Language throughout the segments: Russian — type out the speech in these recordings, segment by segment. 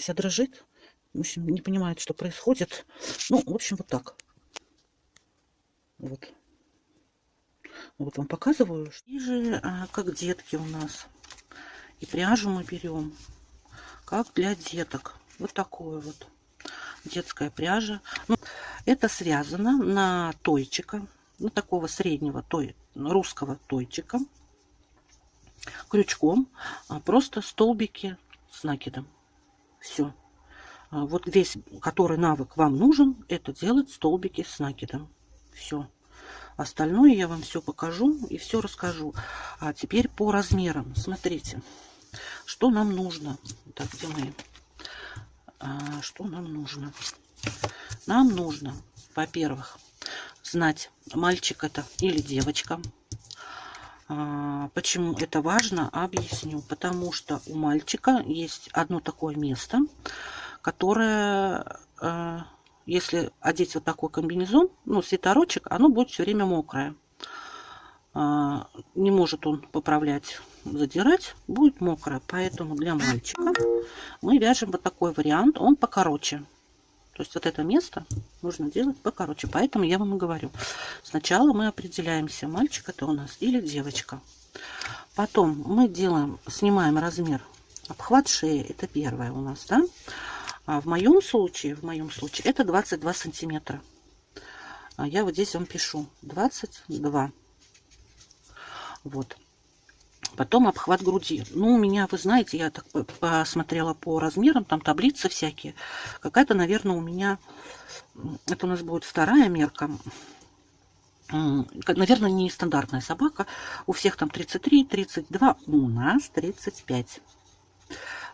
вся дрожит. В общем, не понимает, что происходит. Ну, в общем, вот так. Вот. Вот вам показываю. И же, как детки у нас. И пряжу мы берем, как для деток. Вот такое вот. Детская пряжа. Ну, это связано на тойчика. На такого среднего русского тойчика. Крючком. Просто столбики с накидом. Все. Вот весь, который навык вам нужен, это делать столбики с накидом. Все. Остальное я вам все покажу и все расскажу. А теперь по размерам. Смотрите, что нам нужно. Так, где мои? Что нам нужно? Нам нужно, во-первых, знать, мальчик это или девочка. Почему это важно, объясню. Потому что у мальчика есть одно такое место, которое, если одеть вот такой комбинезон, ну, свитерочек, оно будет все время мокрое. Не может он поправлять, задирать, будет мокрое. Поэтому для мальчика мы вяжем вот такой вариант, он покороче. То есть вот это место нужно делать покороче. Поэтому я вам и говорю. Сначала мы определяемся, мальчик это у нас или девочка. Потом мы снимаем размер обхват шеи. Это первое у нас, да? А в моем случае это 22 сантиметра. Я вот здесь вам пишу 22. Вот. Потом обхват груди. Ну, у меня, вы знаете, я так посмотрела по размерам, там таблицы всякие. Какая-то, наверное, у меня, это у нас будет вторая мерка. Наверное, не стандартная собака. У всех там 33, 32, у нас 35.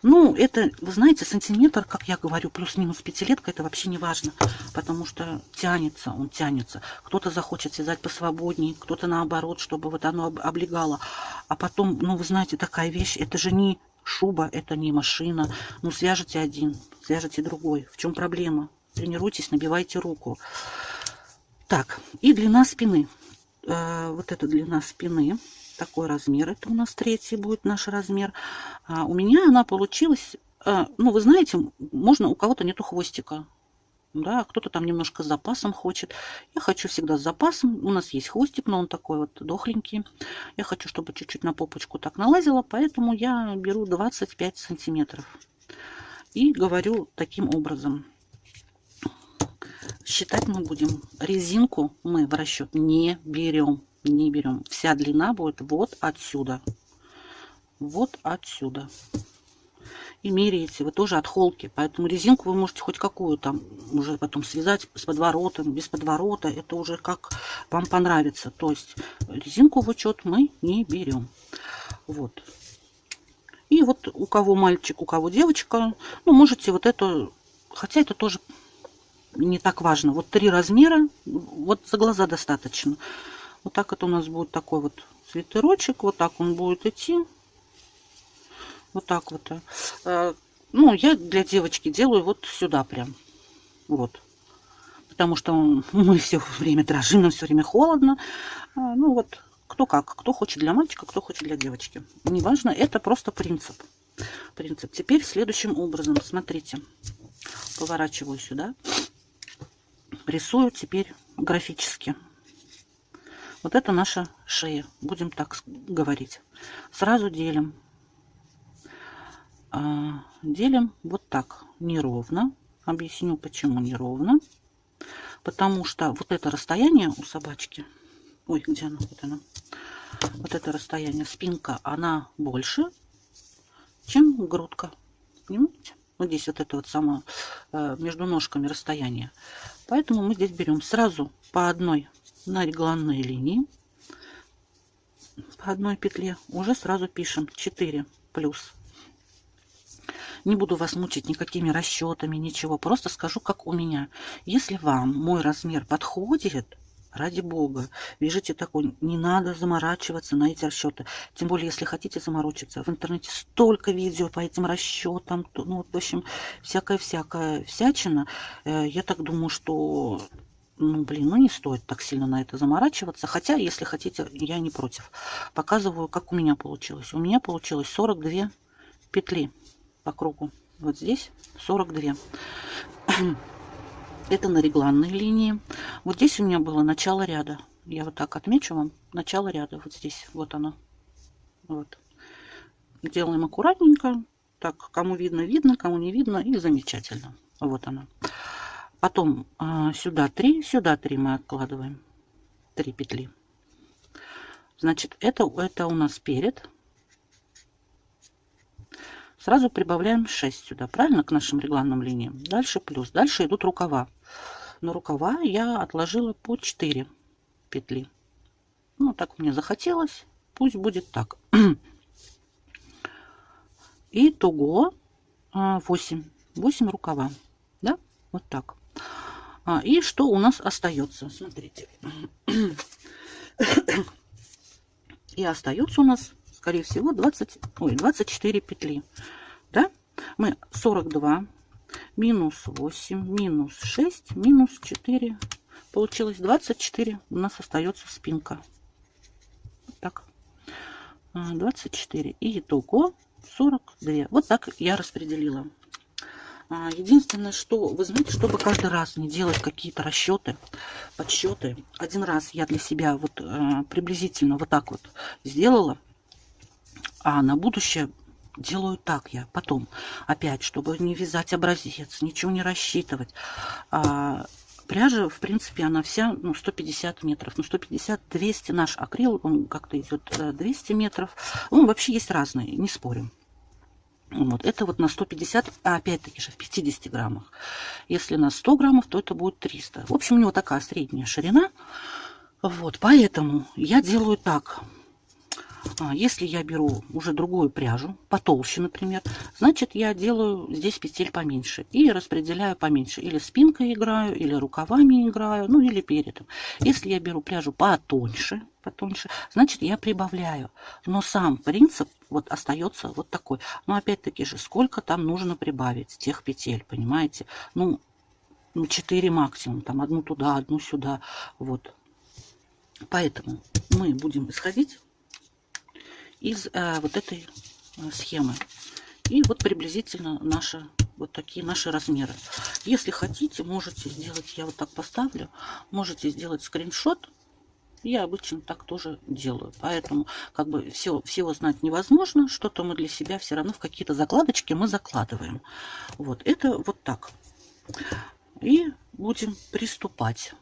Ну, это, вы знаете, сантиметр, как я говорю, плюс-минус пятилетка, это вообще не важно, потому что тянется, он тянется. Кто-то захочет связать посвободнее, кто-то наоборот, чтобы вот оно облегало. А потом, ну, вы знаете, такая вещь, это же не шуба, это не машина. Ну, свяжите один, свяжите другой. В чем проблема? Тренируйтесь, набивайте руку. Так, и длина спины. Вот эта длина спины. Такой размер, это у нас третий будет наш размер. У меня она получилась, ну, вы знаете, можно, у кого-то нету хвостика, да, кто-то там немножко с запасом хочет. Я хочу всегда с запасом. У нас есть хвостик, но он такой вот дохленький. Я хочу, чтобы чуть-чуть на попочку так налазило, поэтому я беру 25 сантиметров. И говорю таким образом. Считать мы будем. Резинку мы в расчет не берем. Не берем. Вся длина будет вот отсюда. Вот отсюда. И меряете вы тоже от холки. Поэтому резинку вы можете хоть какую там уже потом связать с подворотом, без подворота. Это уже как вам понравится. То есть резинку в учет мы не берем. Вот. И вот у кого мальчик, у кого девочка, ну, можете вот это, хотя это тоже не так важно. Вот 3 размера, вот за глаза достаточно. Вот так это у нас будет такой вот свитерочек. Вот так он будет идти. Вот так вот. Ну, я для девочки делаю вот сюда прям. Вот. Потому что мы все время дрожим, нам все время холодно. Ну, вот кто как. Кто хочет для мальчика, кто хочет для девочки. Неважно, это просто принцип. Принцип. Теперь следующим образом. Смотрите. Поворачиваю сюда. Рисую теперь графически. Вот это наша шея. Будем так говорить. Сразу делим. Делим вот так. Неровно. Объясню, почему неровно. Потому что вот это расстояние у собачки. Ой, где она? Вот она. Вот это расстояние, спинка, она больше, чем грудка. Понимаете? Вот здесь вот это вот самое между ножками расстояние. Поэтому мы здесь берем сразу по одной на регланной линии, по одной петле, уже сразу пишем 4 плюс. Не буду вас мучить никакими расчетами, ничего, просто скажу, как у меня. Если вам мой размер подходит, ради бога, вяжите такой, не надо заморачиваться на эти расчеты. Тем более, если хотите заморочиться, в интернете столько видео по этим расчетам, ну, в общем, всякая всячина. Я так думаю, что, ну, блин, ну, не стоит так сильно на это заморачиваться. Хотя, если хотите, я не против. Показываю, как у меня получилось. У меня получилось 42 петли по кругу. Вот здесь 42. Это на регланной линии. Вот здесь у меня было начало ряда. Я вот так отмечу вам начало ряда. Вот здесь, вот оно. Вот. Делаем аккуратненько. Так, кому видно, видно, кому не видно. И замечательно. Вот оно. Потом сюда 3 мы откладываем. 3 петли. Значит, это у нас перед. Сразу прибавляем 6 сюда, правильно, к нашим регланным линиям. Дальше плюс. Дальше идут рукава. На рукава я отложила по 4 петли. Ну, так мне захотелось. Пусть будет так. Итого 8 рукава. Да? Вот так. И что у нас остается? Смотрите. И остается у нас, скорее всего, 24 петли. Да? Мы 42 минус 8 минус 6 минус 4. Получилось 24. У нас остается спинка. Вот так. 24. И итого 42. Вот так я распределила. Единственное, что, вы знаете, чтобы каждый раз не делать какие-то расчеты, подсчеты. Один раз я для себя вот приблизительно вот так вот сделала. А на будущее делаю так я. Потом, опять, чтобы не вязать образец, ничего не рассчитывать. Пряжа, в принципе, она вся 150 метров. 150-200 наш акрил, он как-то идет 200 метров. Он вообще есть разные, не спорим. Вот, это вот на 150, опять-таки же в 50 граммах. Если на 100 граммов, то это будет 300. В общем, у него такая средняя ширина. Вот, поэтому я делаю так. Если я беру уже другую пряжу, потолще, например, значит, я делаю здесь петель поменьше и распределяю поменьше. Или спинкой играю, или рукавами играю, ну или передом. Если я беру пряжу потоньше, значит, я прибавляю. Но сам принцип вот остается вот такой. Но опять-таки же, сколько там нужно прибавить тех петель, понимаете? Ну 4 максимум, там одну туда, одну сюда, вот. Поэтому мы будем исходить из вот этой схемы. И вот приблизительно вот такие наши размеры. Если хотите, можете сделать, я вот так поставлю, можете сделать скриншот. Я обычно так тоже делаю. Поэтому как бы всего знать невозможно. Что-то мы для себя все равно в какие-то закладочки мы закладываем. Вот это вот так. И будем приступать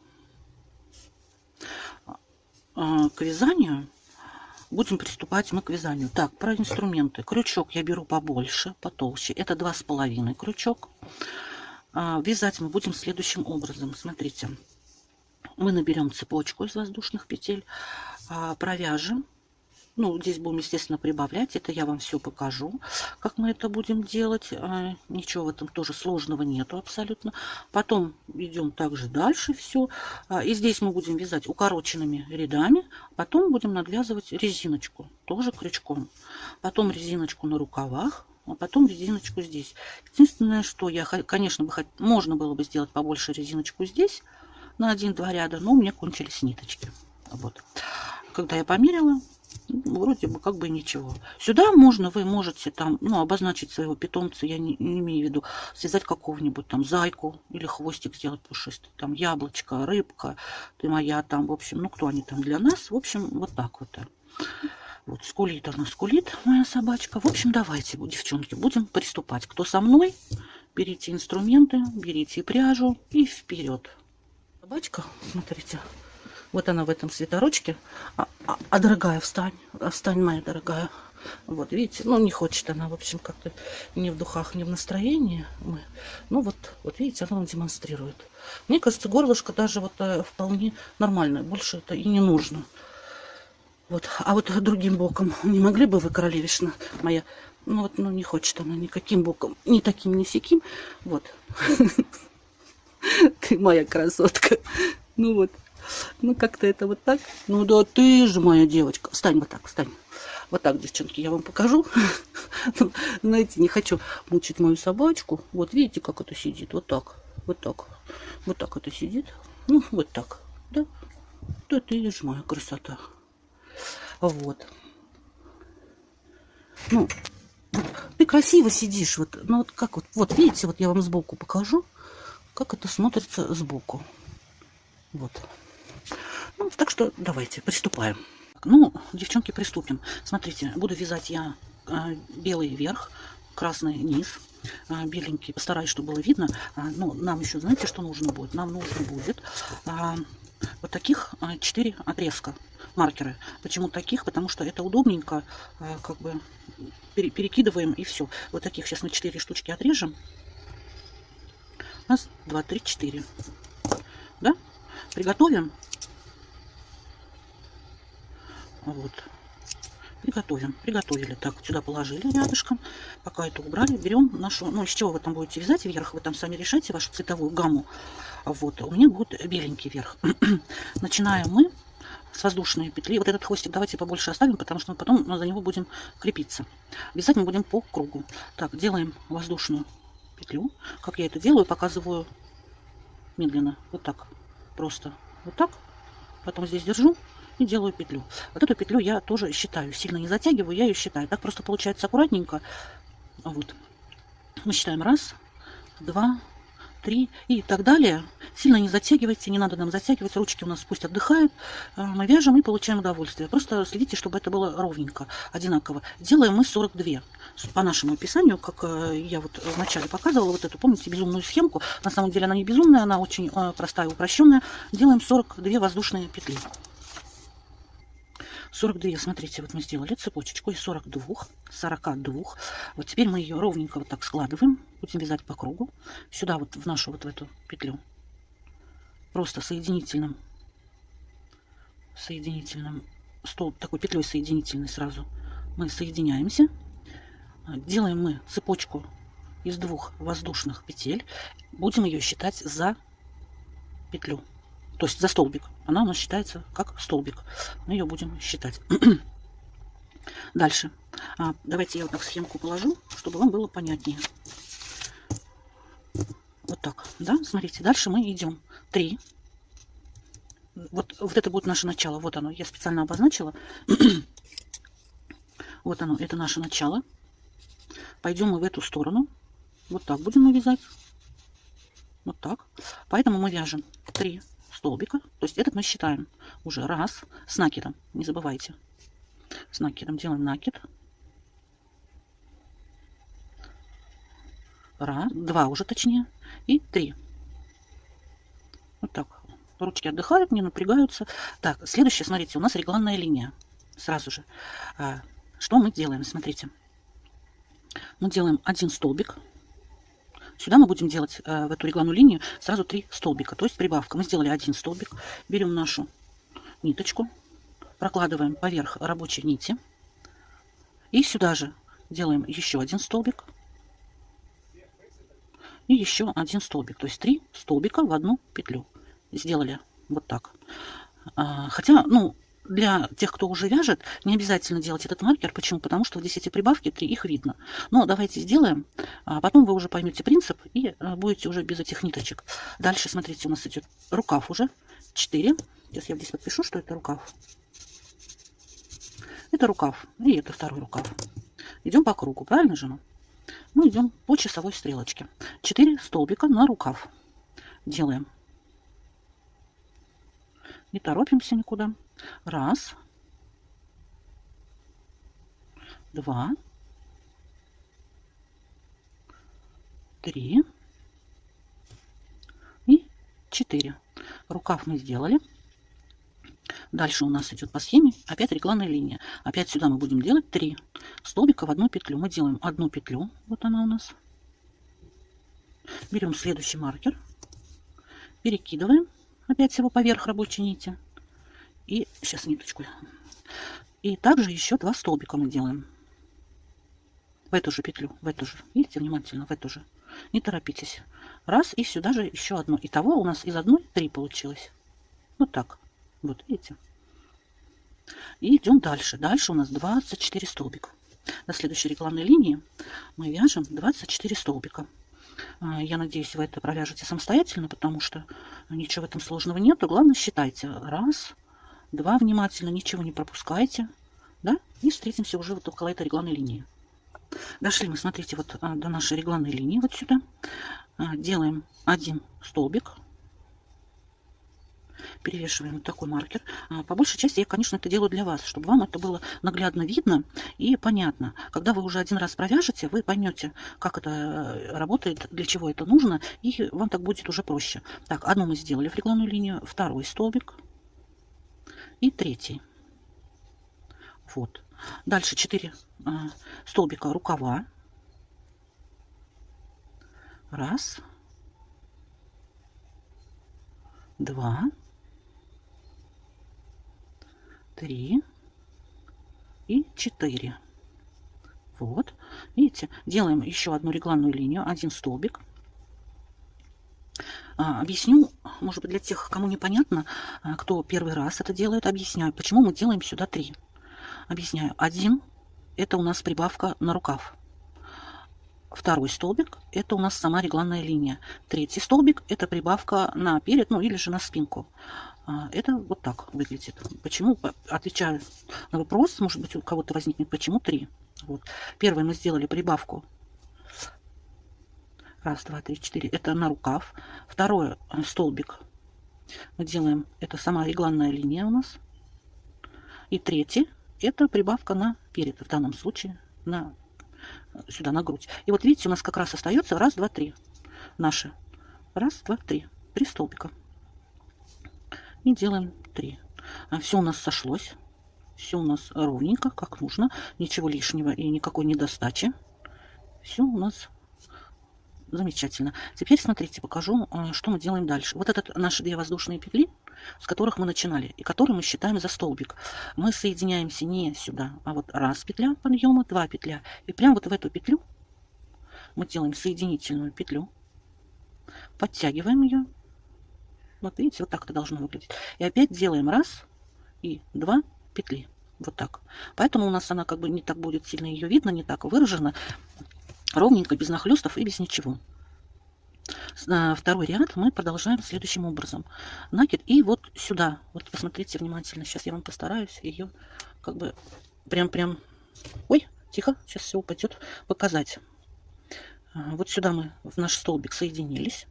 к вязанию. Будем приступать мы к вязанию. Так, про инструменты. Крючок я беру побольше, потолще. Это 2,5 крючок. Вязать мы будем следующим образом. Смотрите. Мы наберем цепочку из воздушных петель, провяжем. Ну, здесь будем, естественно, прибавлять. Это я вам все покажу, как мы это будем делать. Ничего в этом тоже сложного нету абсолютно. Потом идем также дальше все. И здесь мы будем вязать укороченными рядами. Потом будем надвязывать резиночку, тоже крючком. Потом резиночку на рукавах, а потом резиночку здесь. Единственное, что я, конечно, можно было бы сделать побольше резиночку здесь, на 1-2 ряда, но у меня кончились ниточки. Вот. Когда я померила, вроде бы как бы ничего. Сюда вы можете там, обозначить своего питомца, я не имею в виду, связать какого-нибудь там зайку или хвостик сделать пушистый, там яблочко, рыбка, ты моя там, в общем, кто они там для нас, в общем, вот так вот. Вот скулит она, скулит, моя собачка. В общем, давайте, девчонки, будем приступать. Кто со мной, берите инструменты, берите пряжу и вперед. Собачка, смотрите, вот она в этом свитерочке. Дорогая, встань, встань, моя дорогая. Вот, видите, не хочет она, в общем, как-то не в духах, не в настроении. Вот видите, она вам демонстрирует. Мне кажется, горлышко даже вот вполне нормальное, больше это и не нужно. Вот, а вот другим боком не могли бы вы, королевишна моя? Не хочет она никаким боком, ни таким, ни сяким. Вот. Ты моя красотка. Как-то это вот так. Да ты же моя девочка. Встань вот так, встань. Вот так, девчонки, я вам покажу. Знаете, не хочу мучить мою собачку. Вот видите, как это сидит? Вот так, вот так. Вот так это сидит. Вот так. Да? Да ты же моя красота. Вот. Ты красиво сидишь. Вот, ну вот как вот видите, вот я вам сбоку покажу, как это смотрится сбоку. Вот. Ну, так что давайте приступаем. Ну, девчонки, приступим. Смотрите, буду вязать я белый верх, красный низ, беленький. Постараюсь, чтобы было видно. Ну, нам еще, знаете, что нужно будет? Нам нужно будет вот таких 4 отрезка маркеры. Почему таких? Потому что это удобненько, как бы перекидываем и все. Вот таких сейчас мы 4 штучки отрежем. Раз, два, три, 4. Да? Приготовим. Вот. Приготовили. Так, сюда положили рядышком. Пока это убрали, берем нашу, ну, из чего вы там будете вязать верх, вы там сами решайте вашу цветовую гамму. Вот, у меня будет беленький верх. Начинаем мы с воздушной петли. Вот этот хвостик давайте побольше оставим, потому что мы потом за него будем крепиться. Вязать мы будем по кругу. Так, делаем воздушную петлю. Как я это делаю, показываю медленно. Вот так. Просто вот так. Потом здесь держу и делаю петлю. Вот эту петлю я тоже считаю. Сильно не затягиваю, я ее считаю. Так просто получается аккуратненько. Вот. Мы считаем 1, 2, 3 и так далее. Сильно не затягивайте, не надо нам затягивать. Ручки у нас пусть отдыхают. Мы вяжем и получаем удовольствие. Просто следите, чтобы это было ровненько, одинаково. Делаем мы 42. По нашему описанию, как я вот вначале показывала, вот эту, помните, безумную схемку. На самом деле она не безумная, она очень простая, упрощенная. Делаем 42 воздушные петли. 42, смотрите, вот мы сделали цепочечку из 42. Вот теперь мы ее ровненько вот так складываем. Будем вязать по кругу. Сюда вот в нашу вот в эту петлю. Просто соединительным столб, такой петлей соединительной сразу мы соединяемся. Делаем мы цепочку из 2 воздушных петель. Будем ее считать за петлю. То есть за столбик. Она у нас считается как столбик. Мы ее будем считать. Дальше. Давайте я вот так схемку положу, чтобы вам было понятнее. Вот так. Да, смотрите. Дальше мы идем. 3. Вот это будет наше начало. Вот оно. Я специально обозначила. Вот оно. Это наше начало. Пойдем мы в эту сторону. Вот так будем мы вязать. Вот так. Поэтому мы вяжем 3 столбика. То есть этот мы считаем уже 1 с накидом. Не забывайте. С накидом делаем накид. 1, 2 уже точнее. И 3. Вот так. Ручки отдыхают, не напрягаются. Так, следующее, смотрите, у нас регланная линия. Сразу же. Что мы делаем? Смотрите. Мы делаем 1 столбик. Сюда мы будем делать в эту регланную линию сразу 3 столбика, то есть прибавка. Мы сделали 1 столбик, берем нашу ниточку, прокладываем поверх рабочей нити и сюда же делаем еще 1 столбик и еще 1 столбик, то есть 3 столбика в одну петлю. Сделали вот так. Хотя, ну, для тех, кто уже вяжет, не обязательно делать этот маркер. Почему? Потому что здесь эти прибавки 3, их видно. Но давайте сделаем, а потом вы уже поймете принцип и будете уже без этих ниточек. Дальше, смотрите, у нас идет рукав уже 4. Сейчас я здесь подпишу, что это рукав. Это рукав, и это второй рукав. Идем по кругу, правильно же? Мы идем по часовой стрелочке. 4 столбика на рукав делаем. Не торопимся никуда. 1, 2, 3 и 4. Рукав мы сделали. Дальше у нас идет по схеме опять регланная линия. Опять сюда мы будем делать 3 столбика в одну петлю. Мы делаем одну петлю. Вот она у нас. Берем следующий маркер. Перекидываем опять его поверх рабочей нити. И сейчас ниточку. И также еще 2 столбика мы делаем. В эту же петлю. В эту же. Видите, внимательно, в эту же. Не торопитесь. 1 и сюда же еще одно. Итого у нас из одной 3 получилось. Вот так. Вот, видите. И идем дальше. Дальше у нас 24 столбика. До следующей регланной линии мы вяжем 24 столбика. Я надеюсь, вы это провяжете самостоятельно, потому что ничего в этом сложного нет. Главное, считайте. 1, 2, внимательно, ничего не пропускайте. Да? И встретимся уже вот около этой регланной линии. Дошли мы, смотрите, вот до нашей регланной линии, вот сюда. Делаем один столбик. Перевешиваем вот такой маркер. По большей части я, конечно, это делаю для вас, чтобы вам это было наглядно видно и понятно. Когда вы уже один раз провяжете, вы поймете, как это работает, для чего это нужно, и вам так будет уже проще. Так, одну мы сделали в регланную линию, второй столбик и третий. Вот. Дальше 4 столбика рукава. Раз, два, 3 и 4. Вот. Видите, делаем еще одну регланную линию, один столбик. Объясню, может быть, для тех, кому непонятно, кто первый раз это делает, объясняю, почему мы делаем сюда 3. Объясняю. 1 – это у нас прибавка на рукав. Второй столбик – это у нас сама регланная линия. Третий столбик – это прибавка на перед, ну или же на спинку. Это вот так выглядит. Почему? Отвечаю на вопрос, может быть, у кого-то возникнет, почему 3. Вот. Первое мы сделали прибавку. Раз, два, три, 4. Это на рукав. Второй столбик мы делаем, это сама регланная линия у нас. И третий – это прибавка на перед, в данном случае на сюда, на грудь. И вот видите, у нас как раз остается раз, два, три. Наши. Раз, два, три. 3 столбика. И делаем 3. Все у нас сошлось. Все у нас ровненько, как нужно. Ничего лишнего и никакой недостачи. Все у нас замечательно. Теперь смотрите, покажу, что мы делаем дальше. Вот это наши 2 воздушные петли, с которых мы начинали, и которые мы считаем за столбик. Мы соединяемся не сюда, а вот раз петля подъема, 2 петля. И прямо вот в эту петлю мы делаем соединительную петлю, подтягиваем ее. Вот видите, вот так это должно выглядеть. И опять делаем раз и 2 петли. Вот так. Поэтому у нас она как бы не так будет сильно ее видно, не так выражена. Ровненько, без нахлестов и без ничего. Второй ряд мы продолжаем следующим образом. Накид и вот сюда. Вот посмотрите внимательно. Сейчас я вам постараюсь ее как бы прям... Ой, тихо, сейчас все упадет. Показать. Вот сюда мы в наш столбик соединились.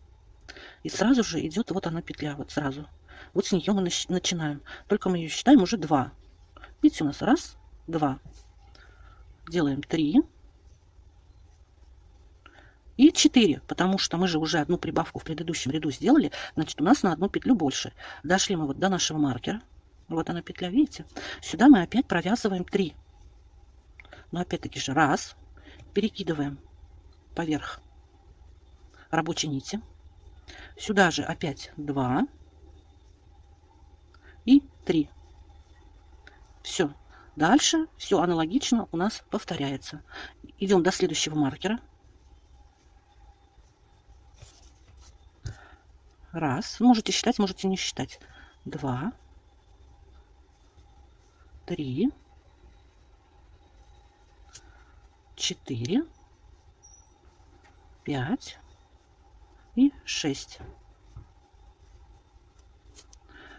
И сразу же идет вот она петля. Вот сразу. Вот с нее мы начинаем. Только мы ее считаем уже 2. Видите, у нас раз, 2. Делаем 3. И 4, потому что мы же уже одну прибавку в предыдущем ряду сделали, значит, у нас на одну петлю больше. Дошли мы вот до нашего маркера. Вот она петля, видите? Сюда мы опять провязываем 3. Но опять-таки же раз. Перекидываем поверх рабочей нити. Сюда же опять 2. И 3. Все. Дальше все аналогично у нас повторяется. Идем до следующего маркера. Раз. Можете считать, можете не считать. 2, 3, 4, 5 и 6.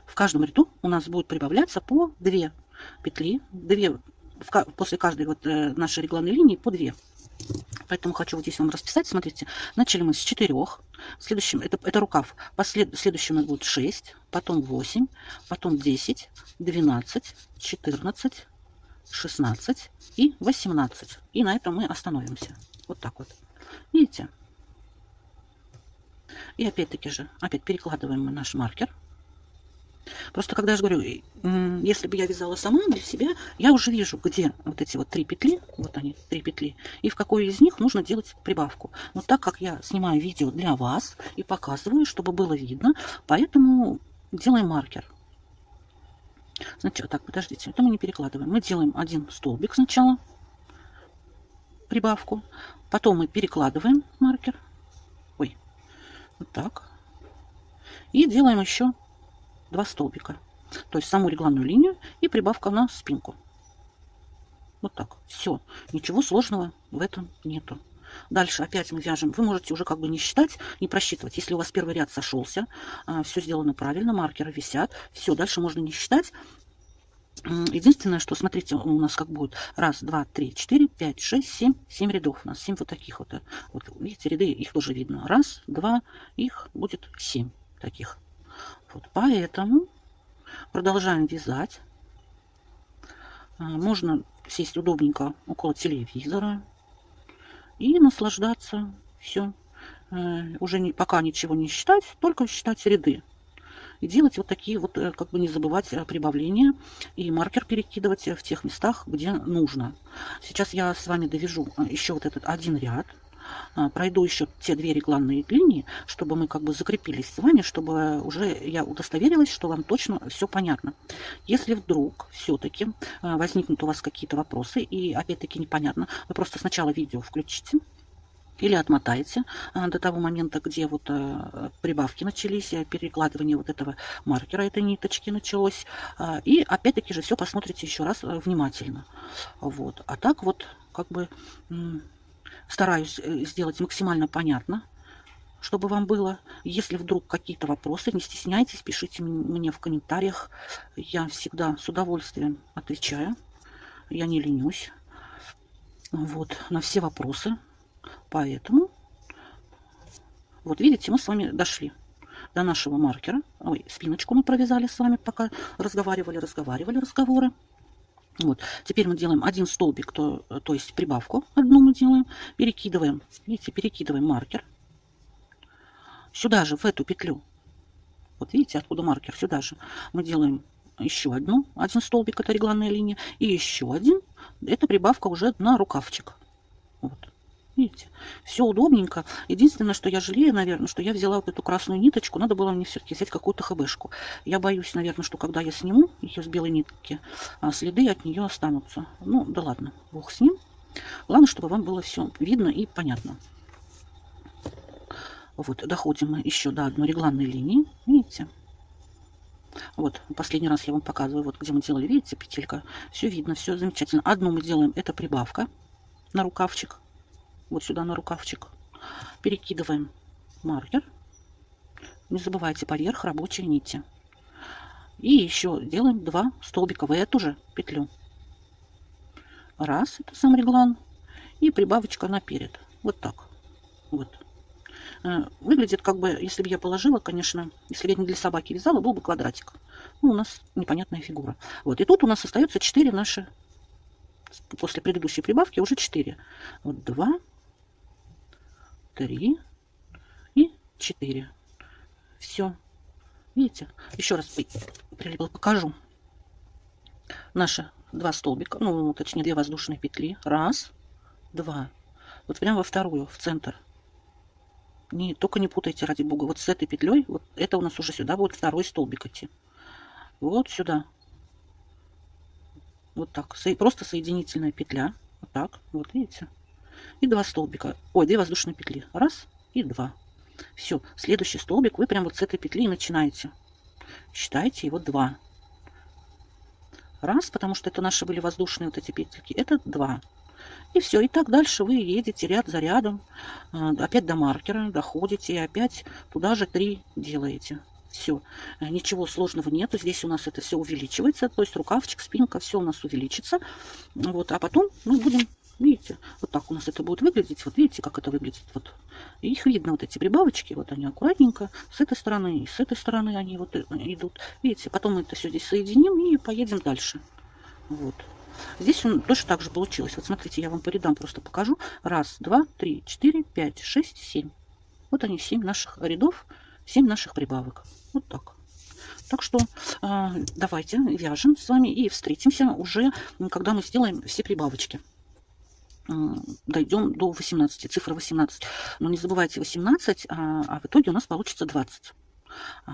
В каждом ряду у нас будет прибавляться по 2 петли. 2, после каждой вот нашей регланной линии по 2. Поэтому хочу вот здесь вам расписать. Смотрите, начали мы с 4. Следующим, это рукав. Следующим у нас будет 6, потом 8, потом 10, 12, 14, 16 и 18. И на этом мы остановимся. Вот так вот. Видите? И опять-таки же, опять перекладываем мы наш маркер. Просто когда я же говорю, если бы я вязала сама для себя, я уже вижу, где вот эти вот 3 петли, вот они, 3 петли, и в какой из них нужно делать прибавку. Но так как я снимаю видео для вас и показываю, чтобы было видно, поэтому делаем маркер. Значит, так, подождите, это мы не перекладываем. Мы делаем один столбик сначала, прибавку, потом мы перекладываем маркер, ой, вот так, и делаем еще 2 столбика, то есть саму регланную линию и прибавка на спинку. Вот так. Все. Ничего сложного в этом нету. Дальше опять мы вяжем. Вы можете уже как бы не считать, не просчитывать. Если у вас первый ряд сошелся, все сделано правильно, маркеры висят. Все, дальше можно не считать. Единственное, что, смотрите, у нас как будет 1, 2, 3, 4, 5, 6, 7, 7 рядов. У нас 7 вот таких вот. Вот видите, ряды, их тоже видно. 1, 2, их будет 7 таких. Вот, поэтому продолжаем вязать. Можно сесть удобненько около телевизора и наслаждаться. Все. Уже пока ничего не считать, только считать ряды. И делать вот такие вот, как бы не забывать прибавления и маркер перекидывать в тех местах, где нужно. Сейчас я с вами довяжу еще вот этот один ряд. Пройду еще те 2 регланные линии, чтобы мы как бы закрепились с вами, чтобы уже я удостоверилась, что вам точно все понятно. Если вдруг все-таки возникнут у вас какие-то вопросы и опять-таки непонятно, вы просто сначала видео включите или отмотаете до того момента, где вот прибавки начались, перекладывание вот этого маркера, этой ниточки началось. И опять-таки же все посмотрите еще раз внимательно. Вот. А так вот как бы стараюсь сделать максимально понятно, чтобы вам было. Если вдруг какие-то вопросы, не стесняйтесь, пишите мне в комментариях. Я всегда с удовольствием отвечаю. Я не ленюсь. Вот, на все вопросы. Поэтому, вот видите, мы с вами дошли до нашего маркера. Ой, спиночку мы провязали с вами, пока разговаривали разговоры. Вот, теперь мы делаем один столбик, то есть прибавку одну мы делаем, перекидываем, видите, перекидываем маркер. Сюда же, в эту петлю, вот видите, откуда маркер, сюда же мы делаем еще один столбик, это регланная линия, и еще один, это прибавка уже на рукавчик. Вот. Видите, все удобненько. Единственное, что я жалею, наверное, что я взяла вот эту красную ниточку. Надо было мне все-таки взять какую-то хбшку. Я боюсь, наверное, что когда я сниму ее с белой нитки, следы от нее останутся. Ну, да ладно, бог с ним. Главное, чтобы вам было все видно и понятно. Вот, доходим мы еще до одной регланной линии. Видите? Вот, последний раз я вам показываю, вот где мы делали, видите, петелька. Все видно, все замечательно. Одну мы делаем, это прибавка на рукавчик. Вот сюда на рукавчик. Перекидываем маркер. Не забывайте поверх рабочей нити. И еще делаем 2 столбика в эту же петлю. Раз, это сам реглан. И прибавочка наперед. Вот так. Вот. Выглядит как бы, если бы я положила, конечно, если бы я не для собаки вязала, был бы квадратик. Ну, у нас непонятная фигура. Вот. И тут у нас остается 4 наши. После предыдущей прибавки уже 4. Вот 2, 3 и 4. Все. Видите? Еще раз прилипло, покажу. Наши 2 столбика, ну, точнее, 2 воздушные петли. 1, 2. Вот прямо во вторую, в центр. Только не путайте, ради бога. Вот с этой петлей, вот это у нас уже сюда будет второй столбик идти. Вот сюда. Вот так. Просто соединительная петля. Вот так. Вот видите? И 2 столбика. Ой, 2 воздушные петли. 1 и 2. Все. Следующий столбик вы прям вот с этой петли и начинаете. Считайте его 2. 1, потому что это наши были воздушные вот эти петельки. Это 2. И все. И так дальше вы едете ряд за рядом. Опять до маркера доходите. И опять туда же 3 делаете. Все. Ничего сложного нету. Здесь у нас это все увеличивается. То есть рукавчик, спинка, все у нас увеличится. Вот. А потом мы будем... Видите, вот так у нас это будет выглядеть. Вот видите, как это выглядит. Вот. И их видно, вот эти прибавочки. Вот они аккуратненько. С этой стороны и с этой стороны они вот идут. Видите, потом мы это все здесь соединим и поедем дальше. Вот. Здесь он точно так же получилось. Вот смотрите, я вам по рядам просто покажу. 1, 2, 3, 4, 5, 6, 7. Вот они, 7 наших рядов, 7 наших прибавок. Вот так. Так что давайте вяжем с вами и встретимся уже, когда мы сделаем все прибавочки. Дойдем до 18, цифра 18. Но не забывайте 18, а в итоге у нас получится 20.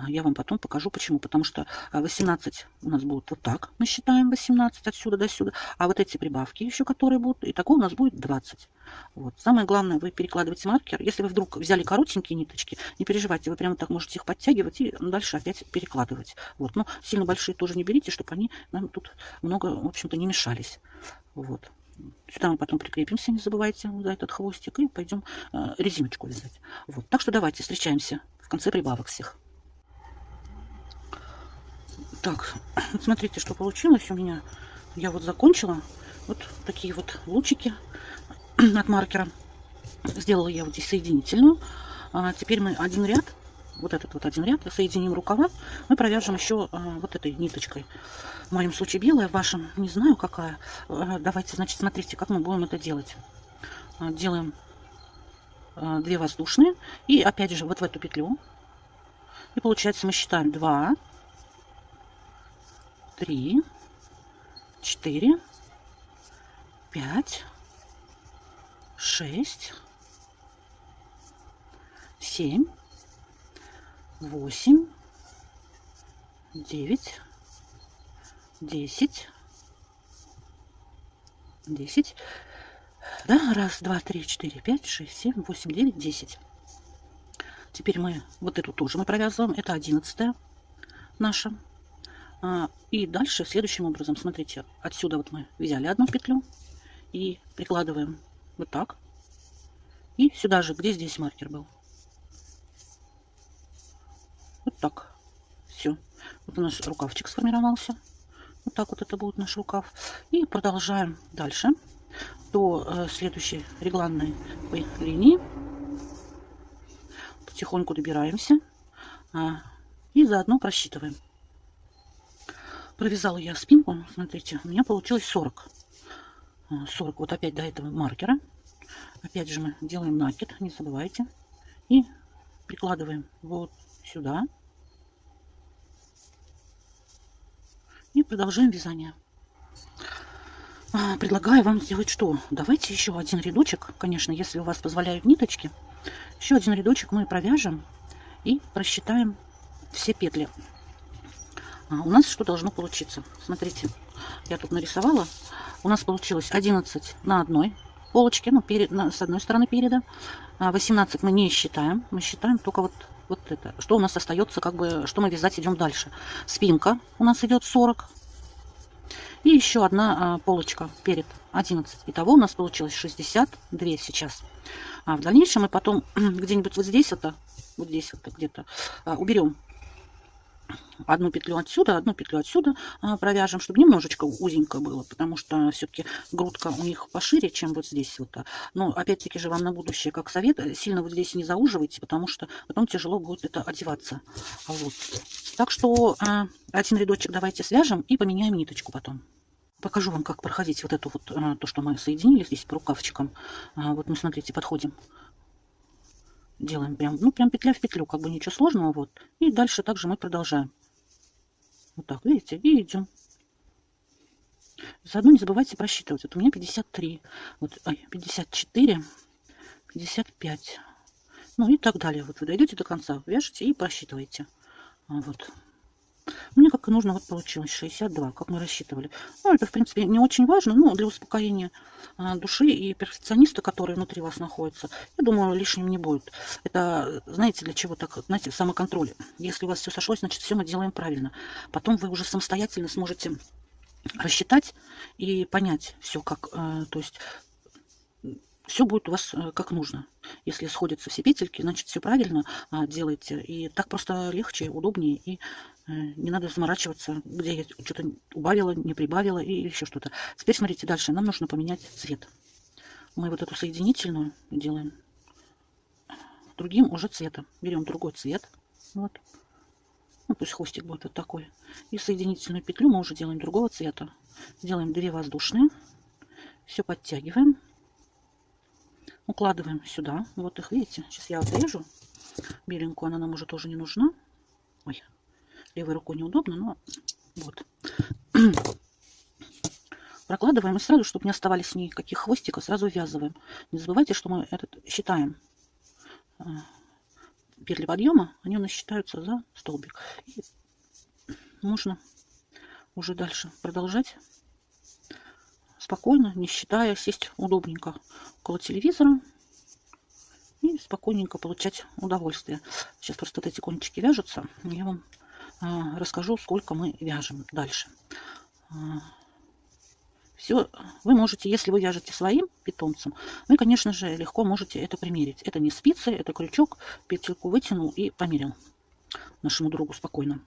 Я вам потом покажу, почему. Потому что 18 у нас будет вот так. Мы считаем 18 отсюда до сюда. А вот эти прибавки еще, которые будут, и такого у нас будет 20. Вот. Самое главное, вы перекладываете маркер. Если вы вдруг взяли коротенькие ниточки, не переживайте, вы прямо так можете их подтягивать и дальше опять перекладывать. Вот. Но сильно большие тоже не берите, чтобы они нам тут много, в общем-то, не мешались. Вот. Сюда мы потом прикрепимся, не забывайте, за этот хвостик, и пойдем резиночку вязать. Вот. Так что давайте встречаемся в конце прибавок всех. Так, вот смотрите, что получилось у меня. Я вот закончила. Вот такие вот лучики от маркера. Сделала я вот здесь соединительную. Теперь мы один ряд, вот этот вот один ряд, соединим рукава. Мы провяжем еще вот этой ниточкой. В моем случае белая, в вашем не знаю какая. Давайте, значит, смотрите, как мы будем это делать. Делаем 2 воздушные. И опять же вот в эту петлю. И получается мы считаем 2, 3, 4, 5, 6, 7, 8, 9, 10, 10. Да, раз, два, три, четыре, пять, шесть, семь, восемь, девять, 10. Теперь мы вот эту тоже мы провязываем. Это 11 наша. И дальше следующим образом, смотрите, отсюда вот мы взяли одну петлю и прикладываем вот так. И сюда же, где здесь маркер был. Вот так. Все. Вот у нас рукавчик сформировался. Вот так вот это будет наш рукав. И продолжаем дальше до следующей регланной линии. Потихоньку добираемся. И заодно просчитываем. Провязала я спинку. Смотрите, у меня получилось 40. 40 вот опять до этого маркера. Опять же мы делаем накид, не забывайте. И прикладываем вот сюда. И продолжаем вязание. Предлагаю вам сделать что? Давайте еще один рядочек, конечно, если у вас позволяют ниточки. Еще один рядочек мы провяжем и просчитаем все петли. У нас что должно получиться? Смотрите, я тут нарисовала. У нас получилось 11 на одной полочке, ну, с одной стороны переда. 18 мы не считаем. Мы считаем только вот это. Что у нас остается, как бы, что мы вязать идем дальше. Спинка у нас идет 40. И еще одна полочка перед 11. Итого у нас получилось 62 сейчас. В дальнейшем мы потом где-нибудь вот здесь вот где-то уберем одну петлю отсюда провяжем, чтобы немножечко узенько было, потому что все-таки грудка у них пошире, чем вот здесь вот. Но опять-таки же вам на будущее как совет, сильно вот здесь не зауживайте, потому что потом тяжело будет это одеваться. Вот. Так что один рядочек давайте свяжем и поменяем ниточку потом. Покажу вам, как проходить вот эту вот, то, что мы соединили здесь по рукавчикам. Вот мы, смотрите, подходим. Делаем прям, ну, прям петля в петлю, как бы ничего сложного, вот. И дальше также мы продолжаем. Вот так, видите, и идем. Заодно не забывайте просчитывать. Вот у меня 53, вот, 54, 55. Ну и так далее. Вот вы дойдете до конца, вяжете и просчитываете. Вот. Мне как и нужно, вот получилось 62, как мы рассчитывали. Ну, это, в принципе, не очень важно, но для успокоения души и перфекциониста, который внутри вас находится, я думаю, лишним не будет. Это, знаете, для чего так, знаете, самоконтроль. Если у вас все сошлось, значит, все мы делаем правильно. Потом вы уже самостоятельно сможете рассчитать и понять все, как, то есть все будет у вас как нужно. Если сходятся все петельки, значит, все правильно делаете. И так просто легче, удобнее. И не надо заморачиваться, где я что-то убавила, не прибавила и еще что-то. Теперь смотрите, дальше нам нужно поменять цвет. Мы вот эту соединительную делаем другим уже цветом. Берем другой цвет. Вот. Ну, пусть хвостик будет вот такой. И соединительную петлю мы уже делаем другого цвета. Делаем 2 воздушные. Все подтягиваем. Укладываем сюда. Вот их, видите? Сейчас я отрежу. Беленькую она нам уже тоже не нужна. Ой, левой рукой неудобно, но вот. Прокладываем и сразу, чтобы не оставались никаких хвостиков, сразу ввязываем. Не забывайте, что мы считаем петли подъема, они у нас считаются за столбик. И можно уже дальше продолжать спокойно, не считая, сесть удобненько около телевизора и спокойненько получать удовольствие. Сейчас просто вот эти кончики вяжутся, я вам расскажу, сколько мы вяжем дальше. Все, вы можете, если вы вяжете своим питомцем, вы, конечно же, легко можете это примерить. Это не спицы, это крючок, петельку вытянул и померил нашему другу спокойно.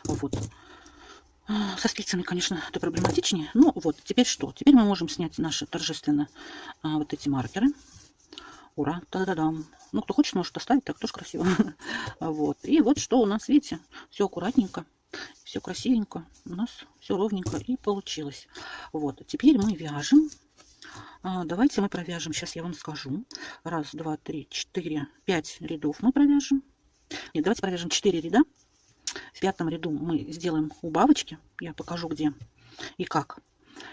Вот. Со спицами, конечно, это проблематичнее. Ну вот, теперь что? Теперь мы можем снять наши торжественно вот эти маркеры. Ура! Та-да-дам! Ну, кто хочет, может оставить, так тоже красиво. Вот. И вот что у нас, видите, все аккуратненько, все красивенько. У нас все ровненько и получилось. Вот. Теперь мы вяжем. Давайте мы провяжем. Сейчас я вам скажу. Раз, два, три, четыре, 5 рядов мы провяжем. Нет, давайте провяжем 4 ряда. В 5-м ряду мы сделаем убавочки. Я покажу, где и как.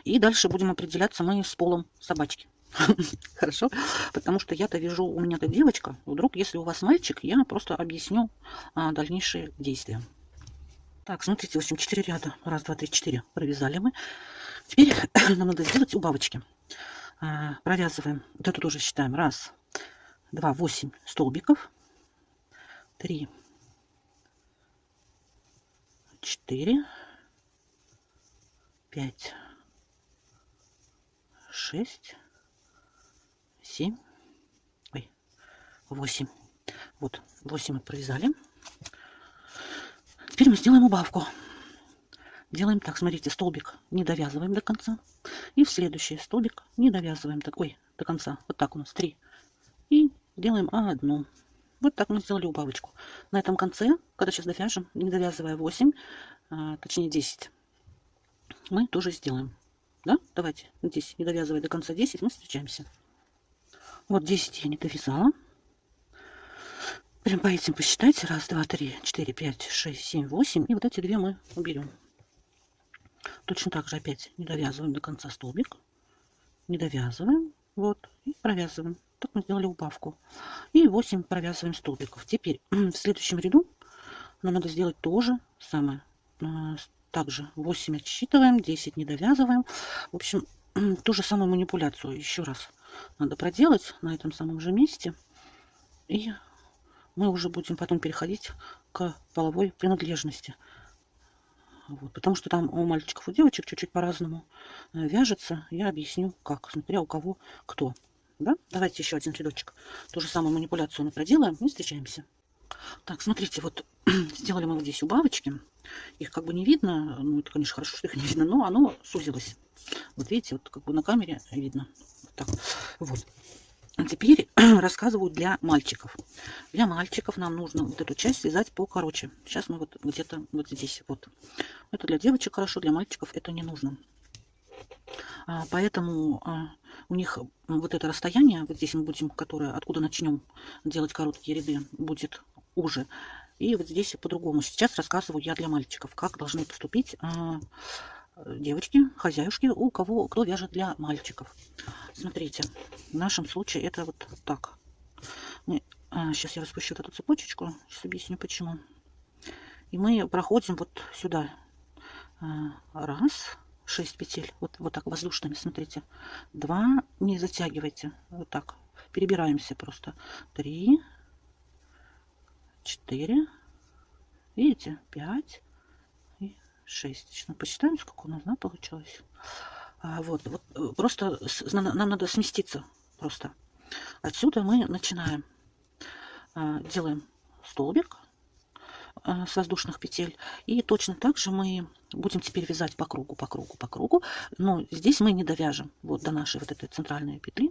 И дальше будем определяться мы с полом собачки. Хорошо? Потому что я-то вяжу, у меня-то девочка. Вдруг, если у вас мальчик, я просто объясню дальнейшие действия. Так, смотрите, в общем, 4 ряда. Раз, два, три, 4 провязали мы. Теперь нам надо сделать убавочки. Провязываем. Вот эту тоже считаем. Раз, два, 8 столбиков. 3, 4, 5, 6, 7, 8. Вот, 8 мы провязали. Теперь мы сделаем убавку. Делаем так, смотрите, столбик не довязываем до конца. И в следующий столбик не довязываем до конца. Вот так у нас 3. И делаем одну. Вот так мы сделали убавочку. На этом конце, когда сейчас довяжем, не довязывая 8, точнее 10, мы тоже сделаем. Да? Давайте здесь, не довязывая до конца 10, мы встречаемся. Вот 10 я не довязала. Прям по этим посчитайте. Раз, два, три, 4, 5, 6, 7, 8. И вот эти две мы уберем. Точно так же опять не довязываем до конца столбик. Не довязываем. Вот. И провязываем. Так мы сделали убавку. И 8 провязываем столбиков. Теперь в следующем ряду нам надо сделать то же самое. Также 8 отсчитываем, 10 не довязываем. В общем, ту же самую манипуляцию еще раз надо проделать на этом самом же месте. И мы уже будем потом переходить к половой принадлежности. Вот, потому что там у мальчиков и девочек чуть-чуть по-разному вяжется. Я объясню, как, смотря у кого кто. Да? Давайте еще один рядочек. Ту же самую манипуляцию мы проделаем и встречаемся. Так, смотрите, вот сделали мы вот здесь убавочки. Их как бы не видно. Ну, это, конечно, хорошо, что их не видно, но оно сузилось. Вот видите, вот как бы на камере видно. Вот так. Вот. А теперь рассказываю для мальчиков. Для мальчиков нам нужно вот эту часть связать покороче. Сейчас мы вот где-то вот здесь вот. Это для девочек хорошо, для мальчиков это не нужно. Поэтому у них вот это расстояние, вот здесь мы будем, которое, откуда начнем делать короткие ряды, будет уже. И вот здесь по-другому. Сейчас рассказываю я для мальчиков, как должны поступить девочки, хозяюшки, у кого, кто вяжет для мальчиков. Смотрите, в нашем случае это вот так. Сейчас я распущу эту цепочечку, сейчас объясню почему. И мы проходим вот сюда. Раз, 6 петель, вот так воздушными, смотрите. 2, не затягивайте, вот так. Перебираемся просто. 3, 4, видите, 5 и 6. Сейчас мы посчитаем, сколько у нас, да, получилось. Вот просто нам надо сместиться просто. Отсюда мы начинаем. Делаем столбик с воздушных петель. И точно так же мы будем теперь вязать по кругу, по кругу, по кругу. Но здесь мы не довяжем вот до нашей вот этой центральной петли.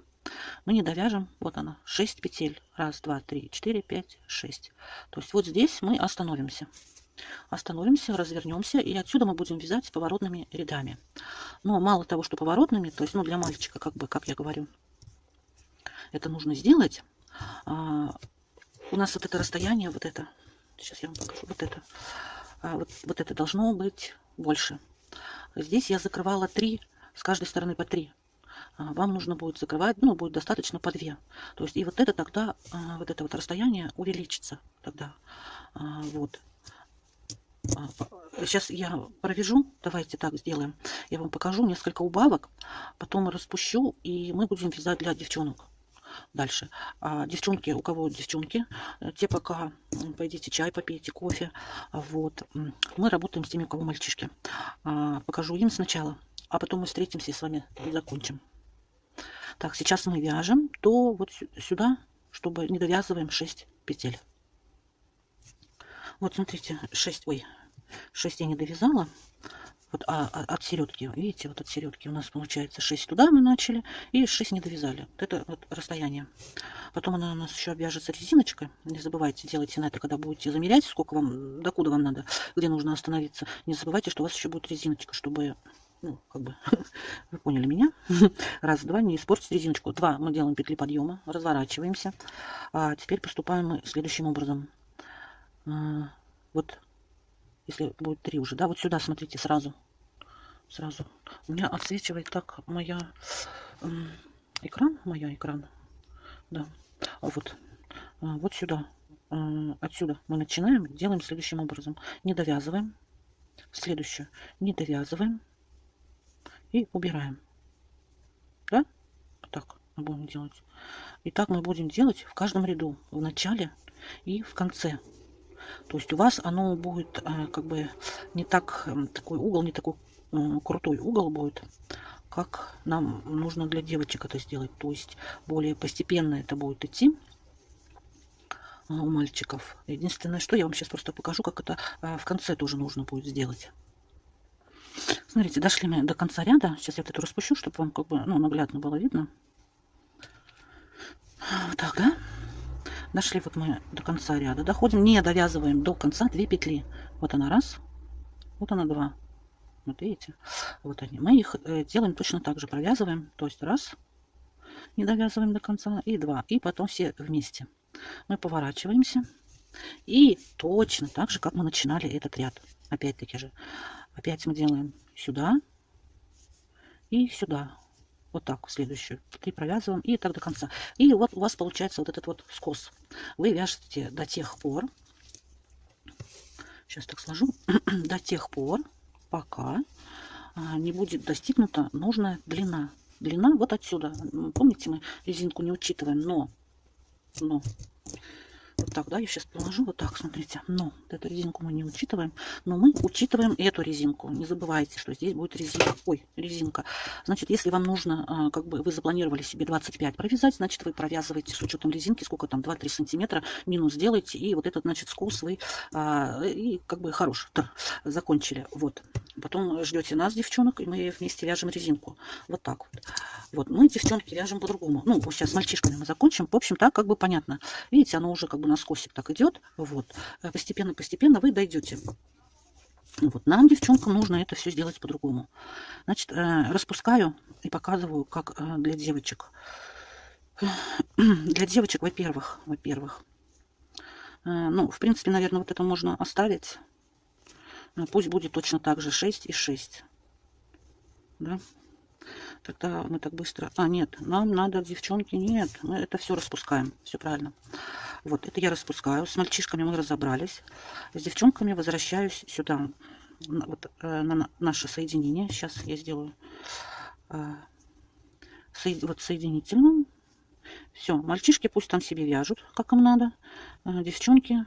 Мы не довяжем, вот она, 6 петель. Раз, два, три, 4, 5, 6. То есть вот здесь мы остановимся. Остановимся, развернемся, и отсюда мы будем вязать поворотными рядами. Но мало того, что поворотными, то есть, ну, для мальчика, как бы, как я говорю, это нужно сделать. У нас вот это расстояние, вот это, сейчас я вам покажу, вот это, вот это должно быть больше. Здесь я закрывала 3, с каждой стороны по 3. Вам нужно будет закрывать, ну, будет достаточно по 2. То есть, и вот это тогда, вот это вот расстояние увеличится тогда. Вот. Сейчас я провяжу, давайте так сделаем. Я вам покажу несколько убавок, потом распущу, и мы будем вязать для девчонок. Дальше. Девчонки, у кого девчонки, те пока пойдите чай попейте, кофе. Вот. Мы работаем с теми, у кого мальчишки. Покажу им сначала, а потом мы встретимся и с вами закончим. Так, сейчас мы вяжем то вот сюда, чтобы не довязываем 6 петель. Вот смотрите, 6, ой, 6 я не довязала. Вот, от середки, видите, вот от середки у нас получается 6 туда мы начали, и 6 не довязали. Вот это вот расстояние. Потом она у нас еще обвяжется резиночкой. Не забывайте, делайте на это, когда будете замерять, сколько вам, докуда вам надо, где нужно остановиться. Не забывайте, что у вас еще будет резиночка, чтобы, ну, как бы, вы поняли меня. Раз, два, не испортить резиночку. 2 мы делаем петли подъема, разворачиваемся. А теперь поступаем мы следующим образом. Вот. Если будет 3 уже, да, вот сюда смотрите сразу. Сразу. У меня отсвечивает так моя экран. Да. Вот. Вот сюда. Отсюда мы начинаем, делаем следующим образом. Не довязываем. Следующую. Не довязываем. И убираем. Да? Так мы будем делать. И так мы будем делать в каждом ряду. В начале и в конце. То есть у вас оно будет как бы не так, такой угол, не такой крутой угол будет, как нам нужно для девочек это сделать. То есть более постепенно это будет идти у мальчиков. Единственное, что я вам сейчас просто покажу, как это в конце тоже нужно будет сделать. Смотрите, дошли мы до конца ряда. Сейчас я вот эту распущу, чтобы вам как бы, ну, наглядно было видно. Вот так, да? Дошли вот мы до конца ряда. Доходим, не довязываем до конца 2 петли. Вот она раз, вот она 2. Вот видите? Вот они. Мы их делаем точно так же. Провязываем. То есть раз, не довязываем до конца, и 2. И потом все вместе. Мы поворачиваемся. И точно так же, как мы начинали этот ряд. Опять-таки же. Опять мы делаем сюда и сюда. Вот так, в следующую. 3 провязываем и так до конца. И вот у вас получается вот этот вот скос. Вы вяжете до тех пор, сейчас так сложу, до тех пор, пока не будет достигнута нужная длина. Длина вот отсюда. Помните, мы резинку не учитываем, но вот так, да, я сейчас положу вот так, смотрите. Но эту резинку мы не учитываем, но мы учитываем эту резинку. Не забывайте, что здесь будет резинка. Ой, резинка. Значит, если вам нужно, как бы вы запланировали себе 25 провязать, значит, вы провязываете с учетом резинки, сколько там, 2-3 сантиметра, минус делаете, и вот этот, значит, скос вы, и как бы хорош, закончили. Вот. Потом ждете нас, девчонок, и мы вместе вяжем резинку. Вот так вот. Вот, мы, девчонки, вяжем по-другому. Ну, вот сейчас с мальчишками мы закончим. В общем, так как бы понятно. Видите, оно уже как бы на скосик так идет. Вот. Постепенно вы дойдете. Вот. Нам, девчонкам, нужно это все сделать по-другому. Значит, распускаю и показываю, как для девочек. Для девочек, во-первых, ну, в принципе, наверное, вот это можно оставить. Пусть будет точно так же 6 и 6. Да? Тогда мы так быстро... нет, нам надо, девчонки, нет. Мы это все распускаем. Все правильно. Вот, это я распускаю. С мальчишками мы разобрались. С девчонками возвращаюсь сюда. Вот, на наше соединение. Сейчас я сделаю вот соединительную. Все, мальчишки пусть там себе вяжут, как им надо. Девчонки...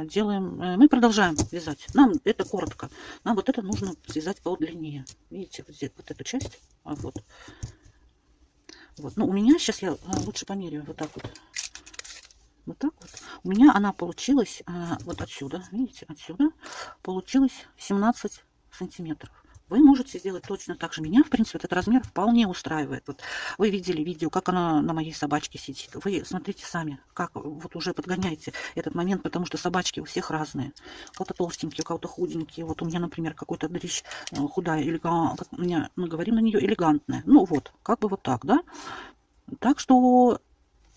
делаем, мы продолжаем вязать. Нам это коротко. Нам вот это нужно связать подлиннее. Видите, вот здесь вот эту часть. Вот. Вот. Ну, у меня сейчас я лучше померяю вот так вот. Вот так вот. У меня она получилась вот отсюда. Видите, отсюда получилось 17 сантиметров. Вы можете сделать точно так же. Меня, в принципе, этот размер вполне устраивает. Вот вы видели видео, как она на моей собачке сидит. Вы смотрите сами, как вот уже подгоняете этот момент, потому что собачки у всех разные. У кого-то толстенькие, у кого-то худенькие. Вот у меня, например, какой-то дрищ худая, элегантная. Мы говорим на нее элегантная. Ну вот, как бы вот так, да? Так что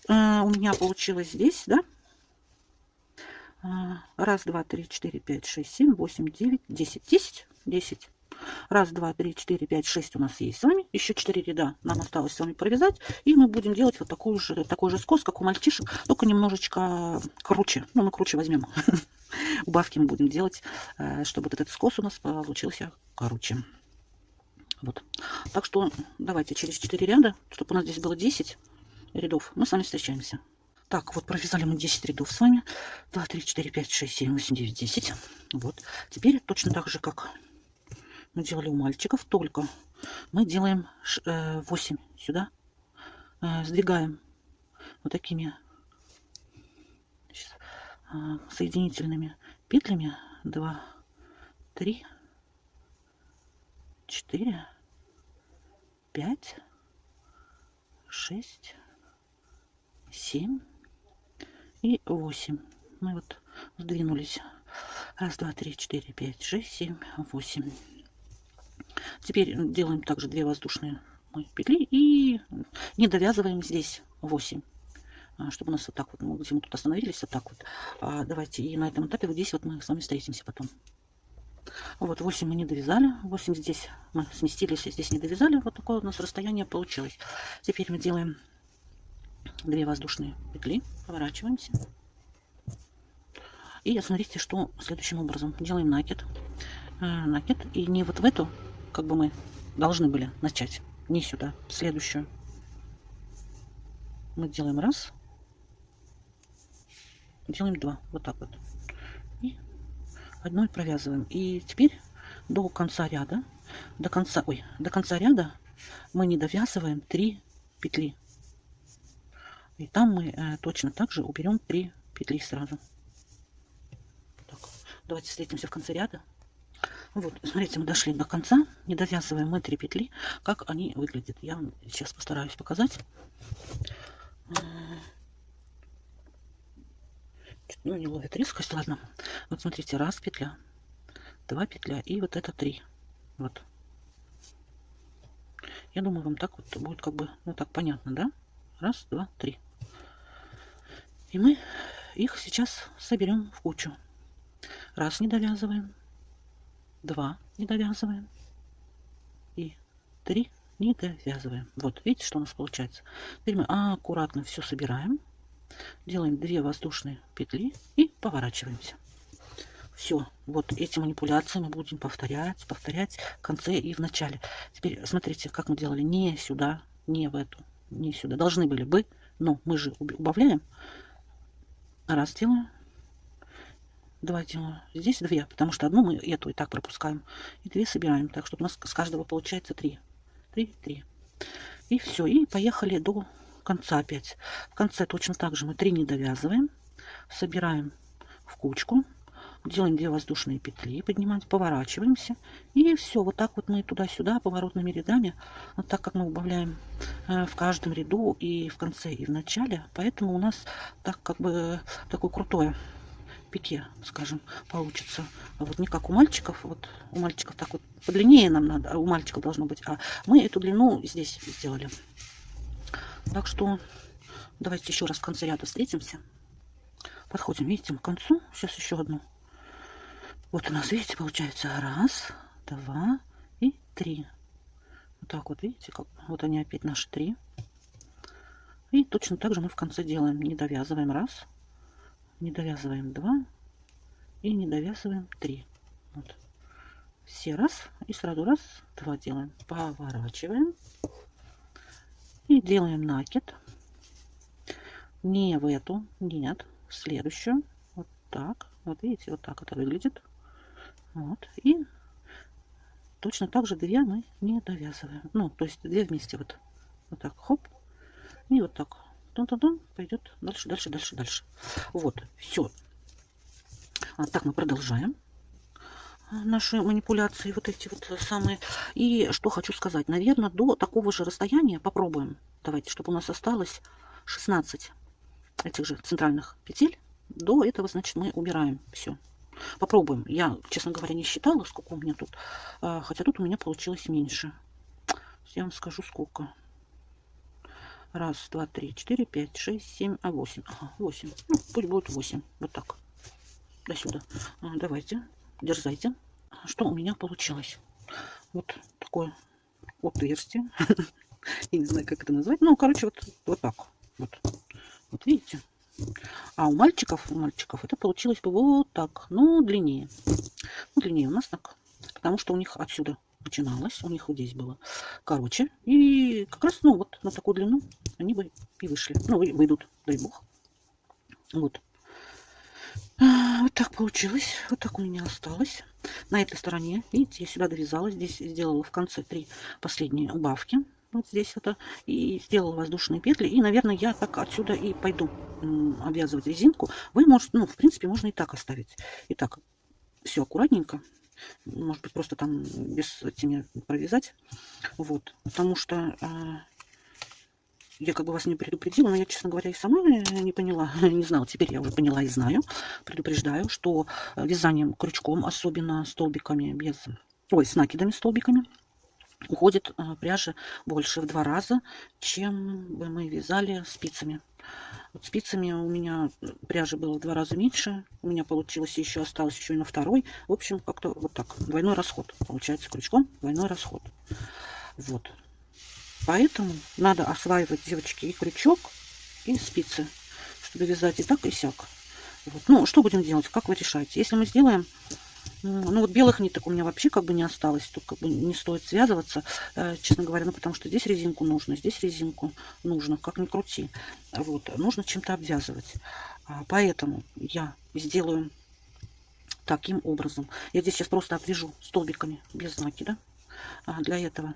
у меня получилось здесь, да? 1, 2, 3, 4, 5, 6, 7, 8, 9, 10. 10. 1, 2, 3, 4, 5, 6 у нас есть с вами. Еще 4 ряда нам осталось с вами провязать. И мы будем делать вот такой же скос, как у мальчишек, только немножечко круче. Ну, мы круче возьмем. Убавки мы будем делать, чтобы вот этот скос у нас получился короче. Вот. Так что давайте через 4 ряда, чтобы у нас здесь было 10 рядов, мы с вами встречаемся. Так, вот провязали мы 10 рядов с вами. 2, 3, 4, 5, 6, 7, 8, 9, 10. Вот. Теперь точно так же, как мы делали у мальчиков, только мы делаем 8 сюда. Сдвигаем вот такими соединительными петлями. 2, 3, 4, 5, 6, 7 и 8. Мы вот сдвинулись. Раз, два, три, четыре, пять, шесть, семь, 8. Теперь делаем также 2 воздушные петли и не довязываем здесь 8. Чтобы у нас вот так вот, ну, где мы тут остановились, вот так вот. Давайте и на этом этапе вот здесь вот мы с вами встретимся потом. Вот 8 мы не довязали, 8 здесь мы сместились, здесь не довязали. Вот такое у нас расстояние получилось. Теперь мы делаем 2 воздушные петли, поворачиваемся. И смотрите, что следующим образом. Делаем накид. Накид. И не вот в эту, как бы мы должны были начать, не сюда, следующую. Мы делаем раз, делаем 2, вот так вот. И одной провязываем. И теперь до конца ряда, до конца ряда мы не довязываем 3 петли. И там мы точно так же уберем 3 петли сразу. Так, давайте встретимся в конце ряда. Вот, смотрите, мы дошли до конца, не довязываем мы 3 петли. Как они выглядят, я вам сейчас постараюсь показать. Ну, не ловит резкость, ладно. Вот смотрите, раз петля, 2 петля и вот это 3. Вот. Я думаю, вам так вот будет как бы, ну так понятно, да? Раз, два, 3. И мы их сейчас соберем в кучу. Раз не довязываем, 2 не довязываем и 3 не довязываем. Вот, видите, что у нас получается? Теперь мы аккуратно все собираем, делаем 2 воздушные петли и поворачиваемся. Все, вот эти манипуляции мы будем повторять в конце и в начале. Теперь смотрите, как мы делали. Не сюда, не в эту, не сюда. Должны были бы, но мы же убавляем. Раз делаю, 2 делаю. Здесь 2, потому что одну мы эту и так пропускаем. И 2 собираем. Так что у нас с каждого получается 3. 3, 3. И все. И поехали до конца опять. В конце точно так же мы 3 не довязываем. Собираем в кучку. Делаем 2 воздушные петли. Поднимаем, поворачиваемся. И все. Вот так вот мы туда-сюда поворотными рядами. Вот так как мы убавляем в каждом ряду и в конце, и в начале. Поэтому у нас так как бы такое крутое пике, скажем, получится. Вот не как у мальчиков. Вот у мальчиков так вот подлиннее нам надо, а у мальчиков должно быть. А мы эту длину здесь сделали. Так что давайте еще раз в конце ряда встретимся. Подходим, видите, к концу. Сейчас еще одну. Вот у нас, видите, получается раз, 2 и 3. Вот так вот, видите, как вот они опять наши 3. И точно так же мы в конце делаем. Не довязываем раз, не довязываем 2 и не довязываем 3. Вот. Все раз и сразу раз, 2 делаем. Поворачиваем и делаем накид. Не в эту, нет, в следующую. Вот так. Вот видите, вот так это выглядит. Вот. И точно так же 2 мы не довязываем. Ну, то есть 2 вместе вот. Вот так, хоп. И вот так. Тун-тун-тун, пойдет дальше, дальше, дальше, дальше. Вот, все. Так мы продолжаем наши манипуляции, вот эти вот самые. И что хочу сказать, наверное, до такого же расстояния попробуем. Давайте, чтобы у нас осталось 16 этих же центральных петель. До этого, значит, мы убираем все. Попробуем. Я, честно говоря, не считала, сколько у меня тут. Хотя тут у меня получилось меньше. Я вам скажу, сколько. Раз, два, три, 4, 5, 6, 7, 8. Ага, 8. Ну, пусть будет 8. Вот так. До сюда. Давайте. Дерзайте. Что у меня получилось? Вот такое отверстие. Я не знаю, как это назвать. Ну, короче, вот так. Вот видите? А у мальчиков это получилось бы вот так. Но длиннее. Ну, длиннее у нас так. Потому что у них отсюда начиналось. У них вот здесь было короче. И как раз, ну, вот на такую длину они бы и вышли. Ну, выйдут, дай бог. Вот. Вот так получилось. Вот так у меня осталось. На этой стороне, видите, я сюда довязала. Здесь сделала в конце 3 последние убавки. Вот здесь это. И сделала воздушные петли. И, наверное, я так отсюда и пойду обвязывать резинку. Вы можете, ну, в принципе, можно и так оставить. Итак, все аккуратненько. Может быть, просто там без этими провязать. Вот. Потому что я как бы вас не предупредила, но я, честно говоря, и сама не поняла, не знала. Теперь я уже поняла и знаю. Предупреждаю, что вязанием крючком, особенно столбиками без... Ой, с накидами столбиками, уходит пряжи больше в 2 раза, чем бы мы вязали спицами. Вот спицами у меня пряжи было в 2 раза меньше. У меня получилось еще, осталось еще и на второй. В общем, как-то вот так. Двойной расход. Получается крючком двойной расход. Вот. Поэтому надо осваивать, девочки, и крючок, и спицы, чтобы вязать и так, и сяк. Вот. Ну, что будем делать? Как вы решаете? Если мы сделаем... Ну, вот белых ниток у меня вообще как бы не осталось. Тут как бы не стоит связываться, честно говоря. Ну, потому что здесь резинку нужно, здесь резинку нужно. Как ни крути. Вот. Нужно чем-то обвязывать. Поэтому я сделаю таким образом. Я здесь сейчас просто обвяжу столбиками без накида. Для этого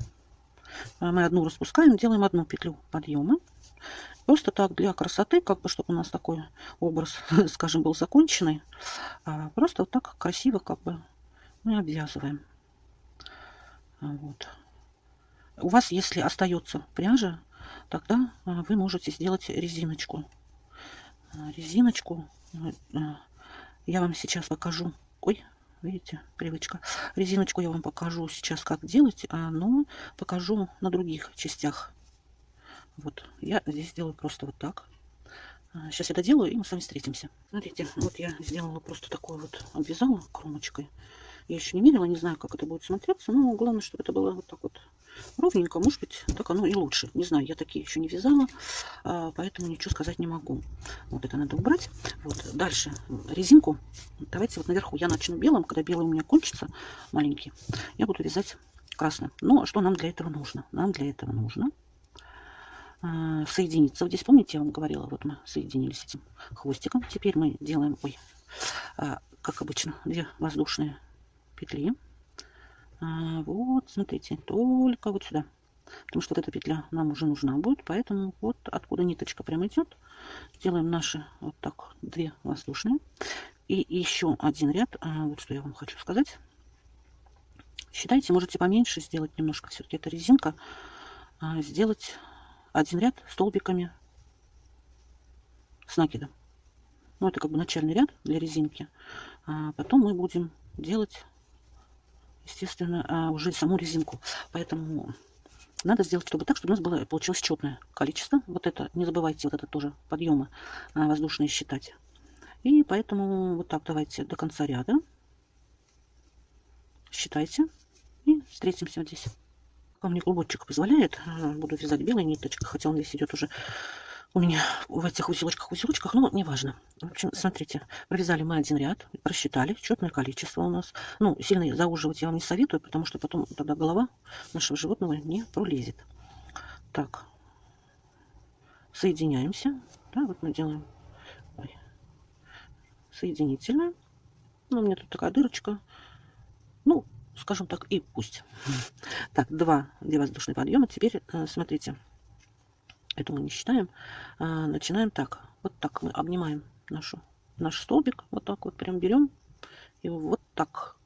мы одну распускаем, делаем одну петлю подъема. Просто так, для красоты, как бы, чтобы у нас такой образ, скажем, был законченный. Просто вот так красиво, как бы, мы обвязываем. Вот. У вас, если остается пряжа, тогда вы можете сделать резиночку. Резиночку я вам сейчас покажу. Ой, видите, привычка. Резиночку я вам покажу сейчас, как делать, но покажу на других частях. Вот, я здесь делаю просто вот так. Сейчас я это делаю, и мы с вами встретимся. Смотрите, вот я сделала просто такой вот, обвязала кромочкой. Я еще не мерила, не знаю, как это будет смотреться, но главное, чтобы это было вот так вот ровненько. Может быть, так оно и лучше. Не знаю, я такие еще не вязала, поэтому ничего сказать не могу. Вот это надо убрать. Вот, дальше резинку. Давайте вот наверху я начну белым. Когда белый у меня кончится, маленький, я буду вязать красным. Но что нам для этого нужно? Нам для этого нужно соединиться. Вот здесь, помните, я вам говорила, вот мы соединились этим хвостиком. Теперь мы делаем, как обычно, 2 воздушные петли. Вот, смотрите, только вот сюда. Потому что вот эта петля нам уже нужна будет, поэтому вот откуда ниточка прям идет, делаем наши вот так 2 воздушные. И еще один ряд, вот что я вам хочу сказать. Считайте, можете поменьше сделать немножко, все-таки это резинка, сделать один ряд столбиками с накидом. Ну, это как бы начальный ряд для резинки. Потом мы будем делать, естественно, уже саму резинку. Поэтому надо сделать, чтобы так, чтобы у нас было, получилось четное количество. Вот это, не забывайте, вот это тоже подъемы воздушные считать. И поэтому вот так давайте до конца ряда. Считайте. И встретимся здесь. Пока мне клубочек позволяет, буду вязать белой ниточкой, хотя он весь идет уже у меня в этих узелочках, но неважно. В общем, смотрите, провязали мы один ряд, просчитали четное количество у нас. Ну, сильно зауживать я вам не советую, потому что потом тогда голова нашего животного не пролезет. Так, соединяемся. Да, вот мы делаем соединительную. Ну, у меня тут такая дырочка. Ну, скажем так, и пусть. Так, 2 воздушные подъема. Теперь смотрите, это мы не считаем. Начинаем так. Вот так мы обнимаем наш столбик. Вот так вот прям берем его вот так.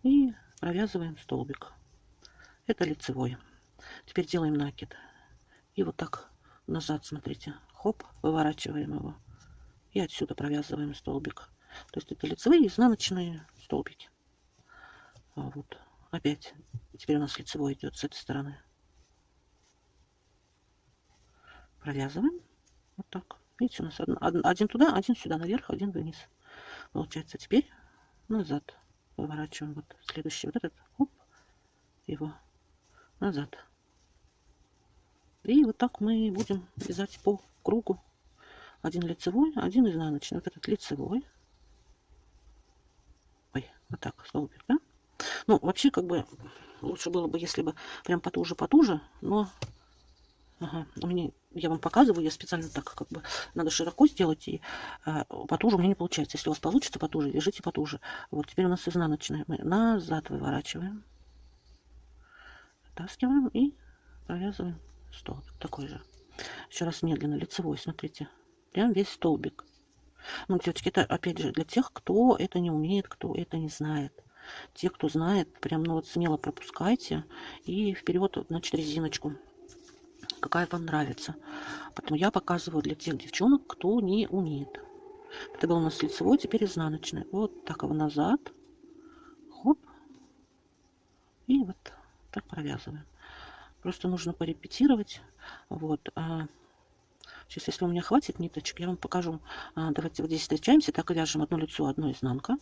И провязываем столбик. Это лицевой. Теперь делаем накид. И вот так назад, смотрите. Хоп, выворачиваем его. И отсюда провязываем столбик. То есть это лицевые и изнаночные столбики. Вот. Опять. Теперь у нас лицевой идет с этой стороны. Провязываем. Вот так. Видите, у нас один туда, один сюда, наверх, один вниз. Получается, теперь назад. Выворачиваем вот следующий вот этот. Оп, его назад. И вот так мы будем вязать по кругу. Один лицевой, один изнаночный. Вот этот лицевой. Ой, вот так, столбик, да? Ну, вообще, как бы, лучше было бы, если бы прям потуже, но у меня, я вам показываю, я специально так, как бы, надо широко сделать, и потуже у меня не получается. Если у вас получится потуже, вяжите потуже. Вот, теперь у нас изнаночная. Мы назад выворачиваем, вытаскиваем и провязываем столбик такой же. Еще раз медленно, лицевой, смотрите, прям весь столбик. Ну, девочки, это опять же для тех, кто это не умеет, кто это не знает. Те, кто знает, прям, ну вот смело пропускайте и вперед, значит, резиночку, какая вам нравится. Поэтому я показываю для тех девчонок, кто не умеет. Это был у нас лицевой, теперь изнаночный. Вот так его назад. Хоп. И вот так провязываем. Просто нужно порепетировать. Вот. Сейчас, если у меня хватит ниточек, я вам покажу. Давайте вот здесь встречаемся, так и вяжем одно лицо, одно изнанка.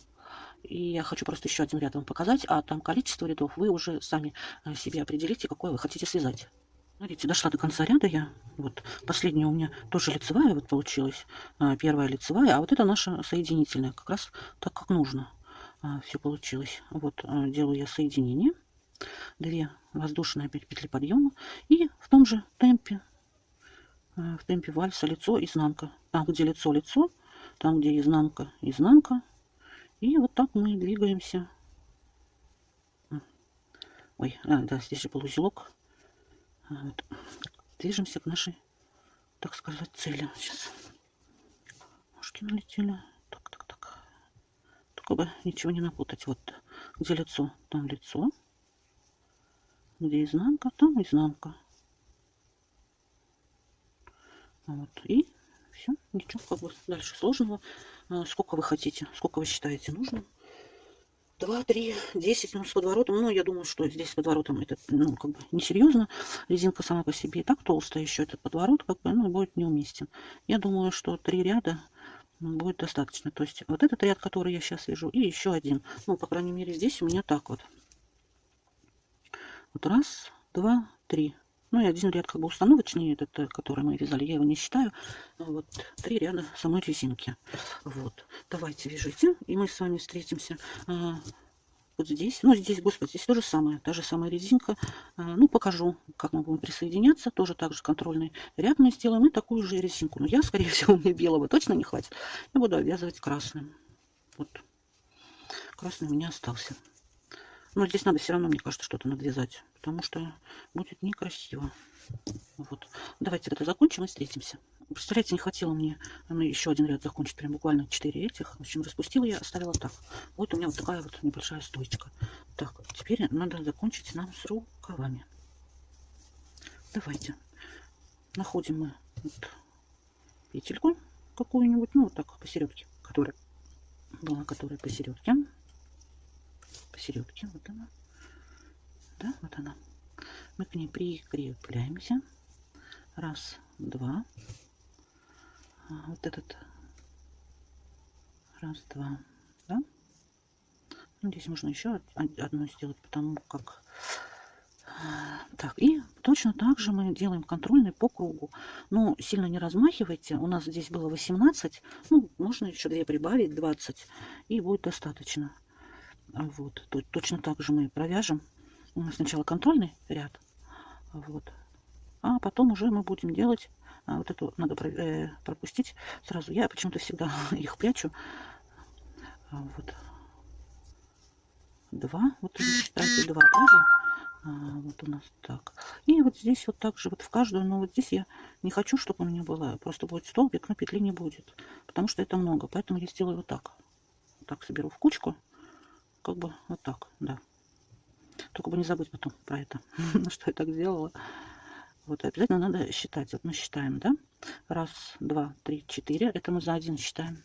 И я хочу просто еще один ряд вам показать, а там количество рядов вы уже сами себе определите, какое вы хотите связать. Смотрите, дошла до конца ряда я. Вот последняя у меня тоже лицевая вот получилась. Первая лицевая, а вот это наша соединительная. Как раз так, как нужно. Все получилось. Вот делаю я соединение. 2 воздушные опять петли подъема. И в том же темпе, вальса лицо, изнанка. Там, где лицо, лицо. Там, где изнанка, изнанка. И вот так мы двигаемся. Ой, да, здесь же был узелок. Вот. Движемся к нашей, так сказать, цели. Сейчас ножки налетели. Так, так, так. Только бы ничего не напутать. Вот где лицо, там лицо. Где изнанка, там изнанка. Вот. И все. Ничего как бы дальше сложного. Сколько вы хотите, сколько вы считаете нужным. 2, 3, 10, ну, с подворотом. Ну, я думаю, что здесь с подворотом это, ну, как бы несерьезно. Резинка сама по себе и так толстая еще. Этот подворот, как бы, ну, будет неуместен. Я думаю, что 3 ряда будет достаточно. То есть, вот этот ряд, который я сейчас вяжу, и еще один. Ну, по крайней мере, здесь у меня так вот. Вот 1, 2, 3. Ну, и один ряд как бы установочный, этот, который мы вязали, я его не считаю. Вот 3 ряда самой резинки. Вот. Давайте вяжите, и мы с вами встретимся вот здесь. Ну, здесь, господи, здесь то же самое, та же самая резинка. Ну, покажу, как мы будем присоединяться. Тоже так же контрольный ряд мы сделаем и такую же резинку. Но я, скорее всего, мне белого точно не хватит. Я буду обвязывать красным. Вот. Красный у меня остался. Но здесь надо все равно, мне кажется, что-то надвязать, потому что будет некрасиво. Вот. Давайте это закончим и встретимся. Представляете, не хватило мне еще один ряд закончить, прям буквально 4 этих. В общем, распустила я, оставила так. Вот у меня вот такая вот небольшая стоечка. Так, теперь надо закончить нам с рукавами. Давайте. Находим мы вот петельку какую-нибудь, ну вот так, посередке, которая была, которая посередке. Посередке, вот она. Да, вот она. Мы к ней прикрепляемся. 1, 2. Вот этот. 1, 2. Да? Ну, здесь можно еще одну сделать, потому как... Так, и точно так же мы делаем контрольный по кругу. Но сильно не размахивайте. У нас здесь было 18. Ну, можно еще 2 прибавить, 20. И будет достаточно. Вот. Точно так же мы провяжем. Сначала контрольный ряд. Вот. А потом уже мы будем делать... вот эту надо пропустить сразу. Я почему-то всегда их прячу. Вот. 2. Вот считайте 2 тоже. Вот у нас так. И вот здесь вот так же, вот в каждую, но вот здесь я не хочу, чтобы у меня было, просто будет столбик, но петли не будет, потому что это много, поэтому я сделаю вот так. Вот так соберу в кучку, как бы вот так, да. Только бы не забыть потом про это, что я так сделала. Вот обязательно надо считать. Вот мы считаем, да? 1, 2, 3, 4. Это мы за один считаем.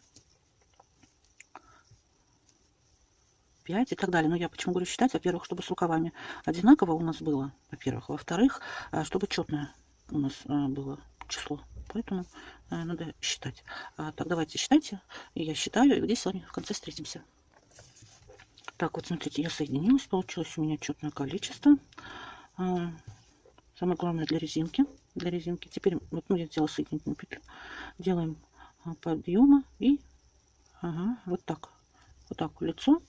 5 и так далее. Но я почему говорю считать? Во-первых, чтобы с рукавами одинаково у нас было. Во-первых. Во-вторых, чтобы четное у нас было число. Поэтому надо считать. Так, давайте считайте. И я считаю. И здесь с вами в конце встретимся. Так, вот смотрите, я соединилась. Получилось у меня четное количество. Самое главное для резинки. Для резинки. Теперь вот, ну, я сделала соединительную петлю. Делаем подъема и вот так. Вот так лицо.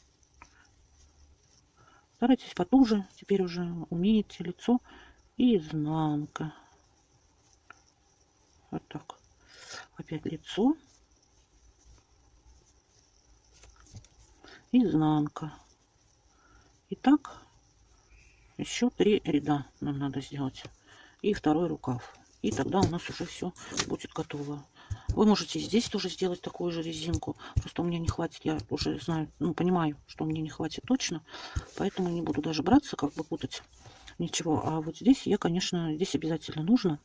Старайтесь потуже. Теперь уже умеете лицо. И изнанка. Вот так. Опять лицо. Изнанка. И так еще 3 ряда нам надо сделать. И второй рукав. И тогда у нас уже все будет готово. Вы можете здесь тоже сделать такую же резинку. Просто у меня не хватит, я уже знаю, ну, понимаю, что мне не хватит точно. Поэтому не буду даже браться, как бы путать ничего. А вот здесь я, конечно, здесь обязательно нужно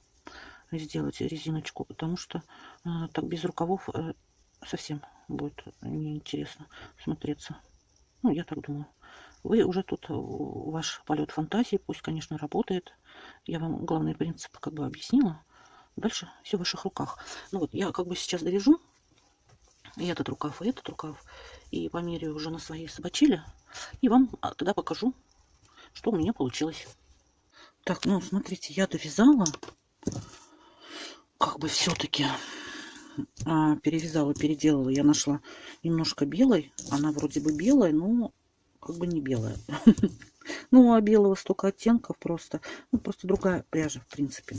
сделать резиночку, потому что так без рукавов совсем будет неинтересно смотреться. Ну, я так думаю. Вы уже тут, ваш полет фантазии, пусть, конечно, работает. Я вам главный принцип как бы объяснила. Дальше все в ваших руках. Ну вот, я как бы сейчас довяжу и этот рукав, и померяю уже на своей собачиле. И вам тогда покажу, что у меня получилось. Так, ну, смотрите, я довязала. Как бы все-таки перевязала, переделала. Я нашла немножко белой. Она вроде бы белая, но как бы не белая. Ну, а белого столько оттенков просто. Ну, просто другая пряжа, в принципе.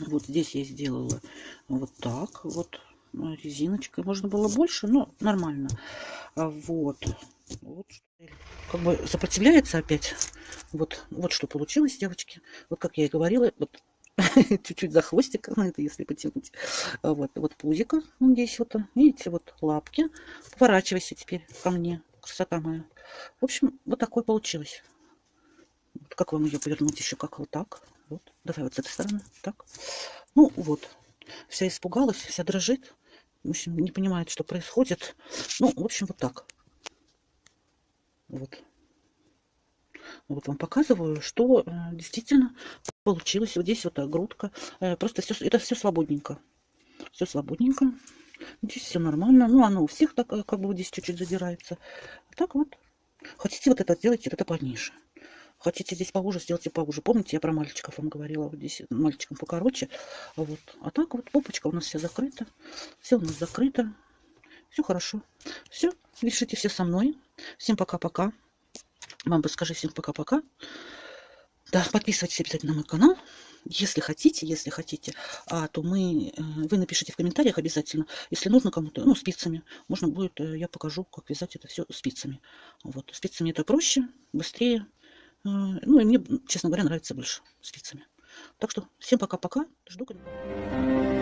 Вот здесь я сделала вот так вот резиночкой. Можно было больше, но нормально. Вот. Вот как бы сопротивляется опять. Вот что получилось, девочки. Вот как я и говорила, вот чуть-чуть за хвостик, ну, это если потянуть. Вот пузико здесь вот, видите, вот лапки. Поворачивайся теперь ко мне, красота моя. В общем, вот такой получилось. Как вам ее повернуть еще? Как вот так? Вот. Давай вот с этой стороны. Так. Ну вот. Вся испугалась, вся дрожит. В общем, не понимает, что происходит. Ну, в общем, вот так. Вот. Вот вам показываю, что действительно получилось. Вот здесь вот грудка. Просто все, это все свободненько. Все свободненько. Здесь все нормально. Ну, оно у всех так, как бы вот здесь чуть-чуть задирается. Так вот. Хотите вот это, сделайте это пониже. Хотите здесь поуже, сделайте поуже. Помните, я про мальчиков вам говорила. Вот здесь мальчикам покороче. Вот. А так вот попочка у нас вся закрыта. Все у нас закрыто. Все хорошо. Все. Решите все со мной. Всем пока-пока. Мама, скажи всем пока-пока. Да, подписывайтесь обязательно на мой канал. Если хотите, то вы напишите в комментариях обязательно, если нужно кому-то, ну, спицами. Можно будет, я покажу, как вязать это все спицами. Вот, спицами это проще, быстрее. Ну, и мне, честно говоря, нравится больше спицами. Так что всем пока-пока. Жду комментариев.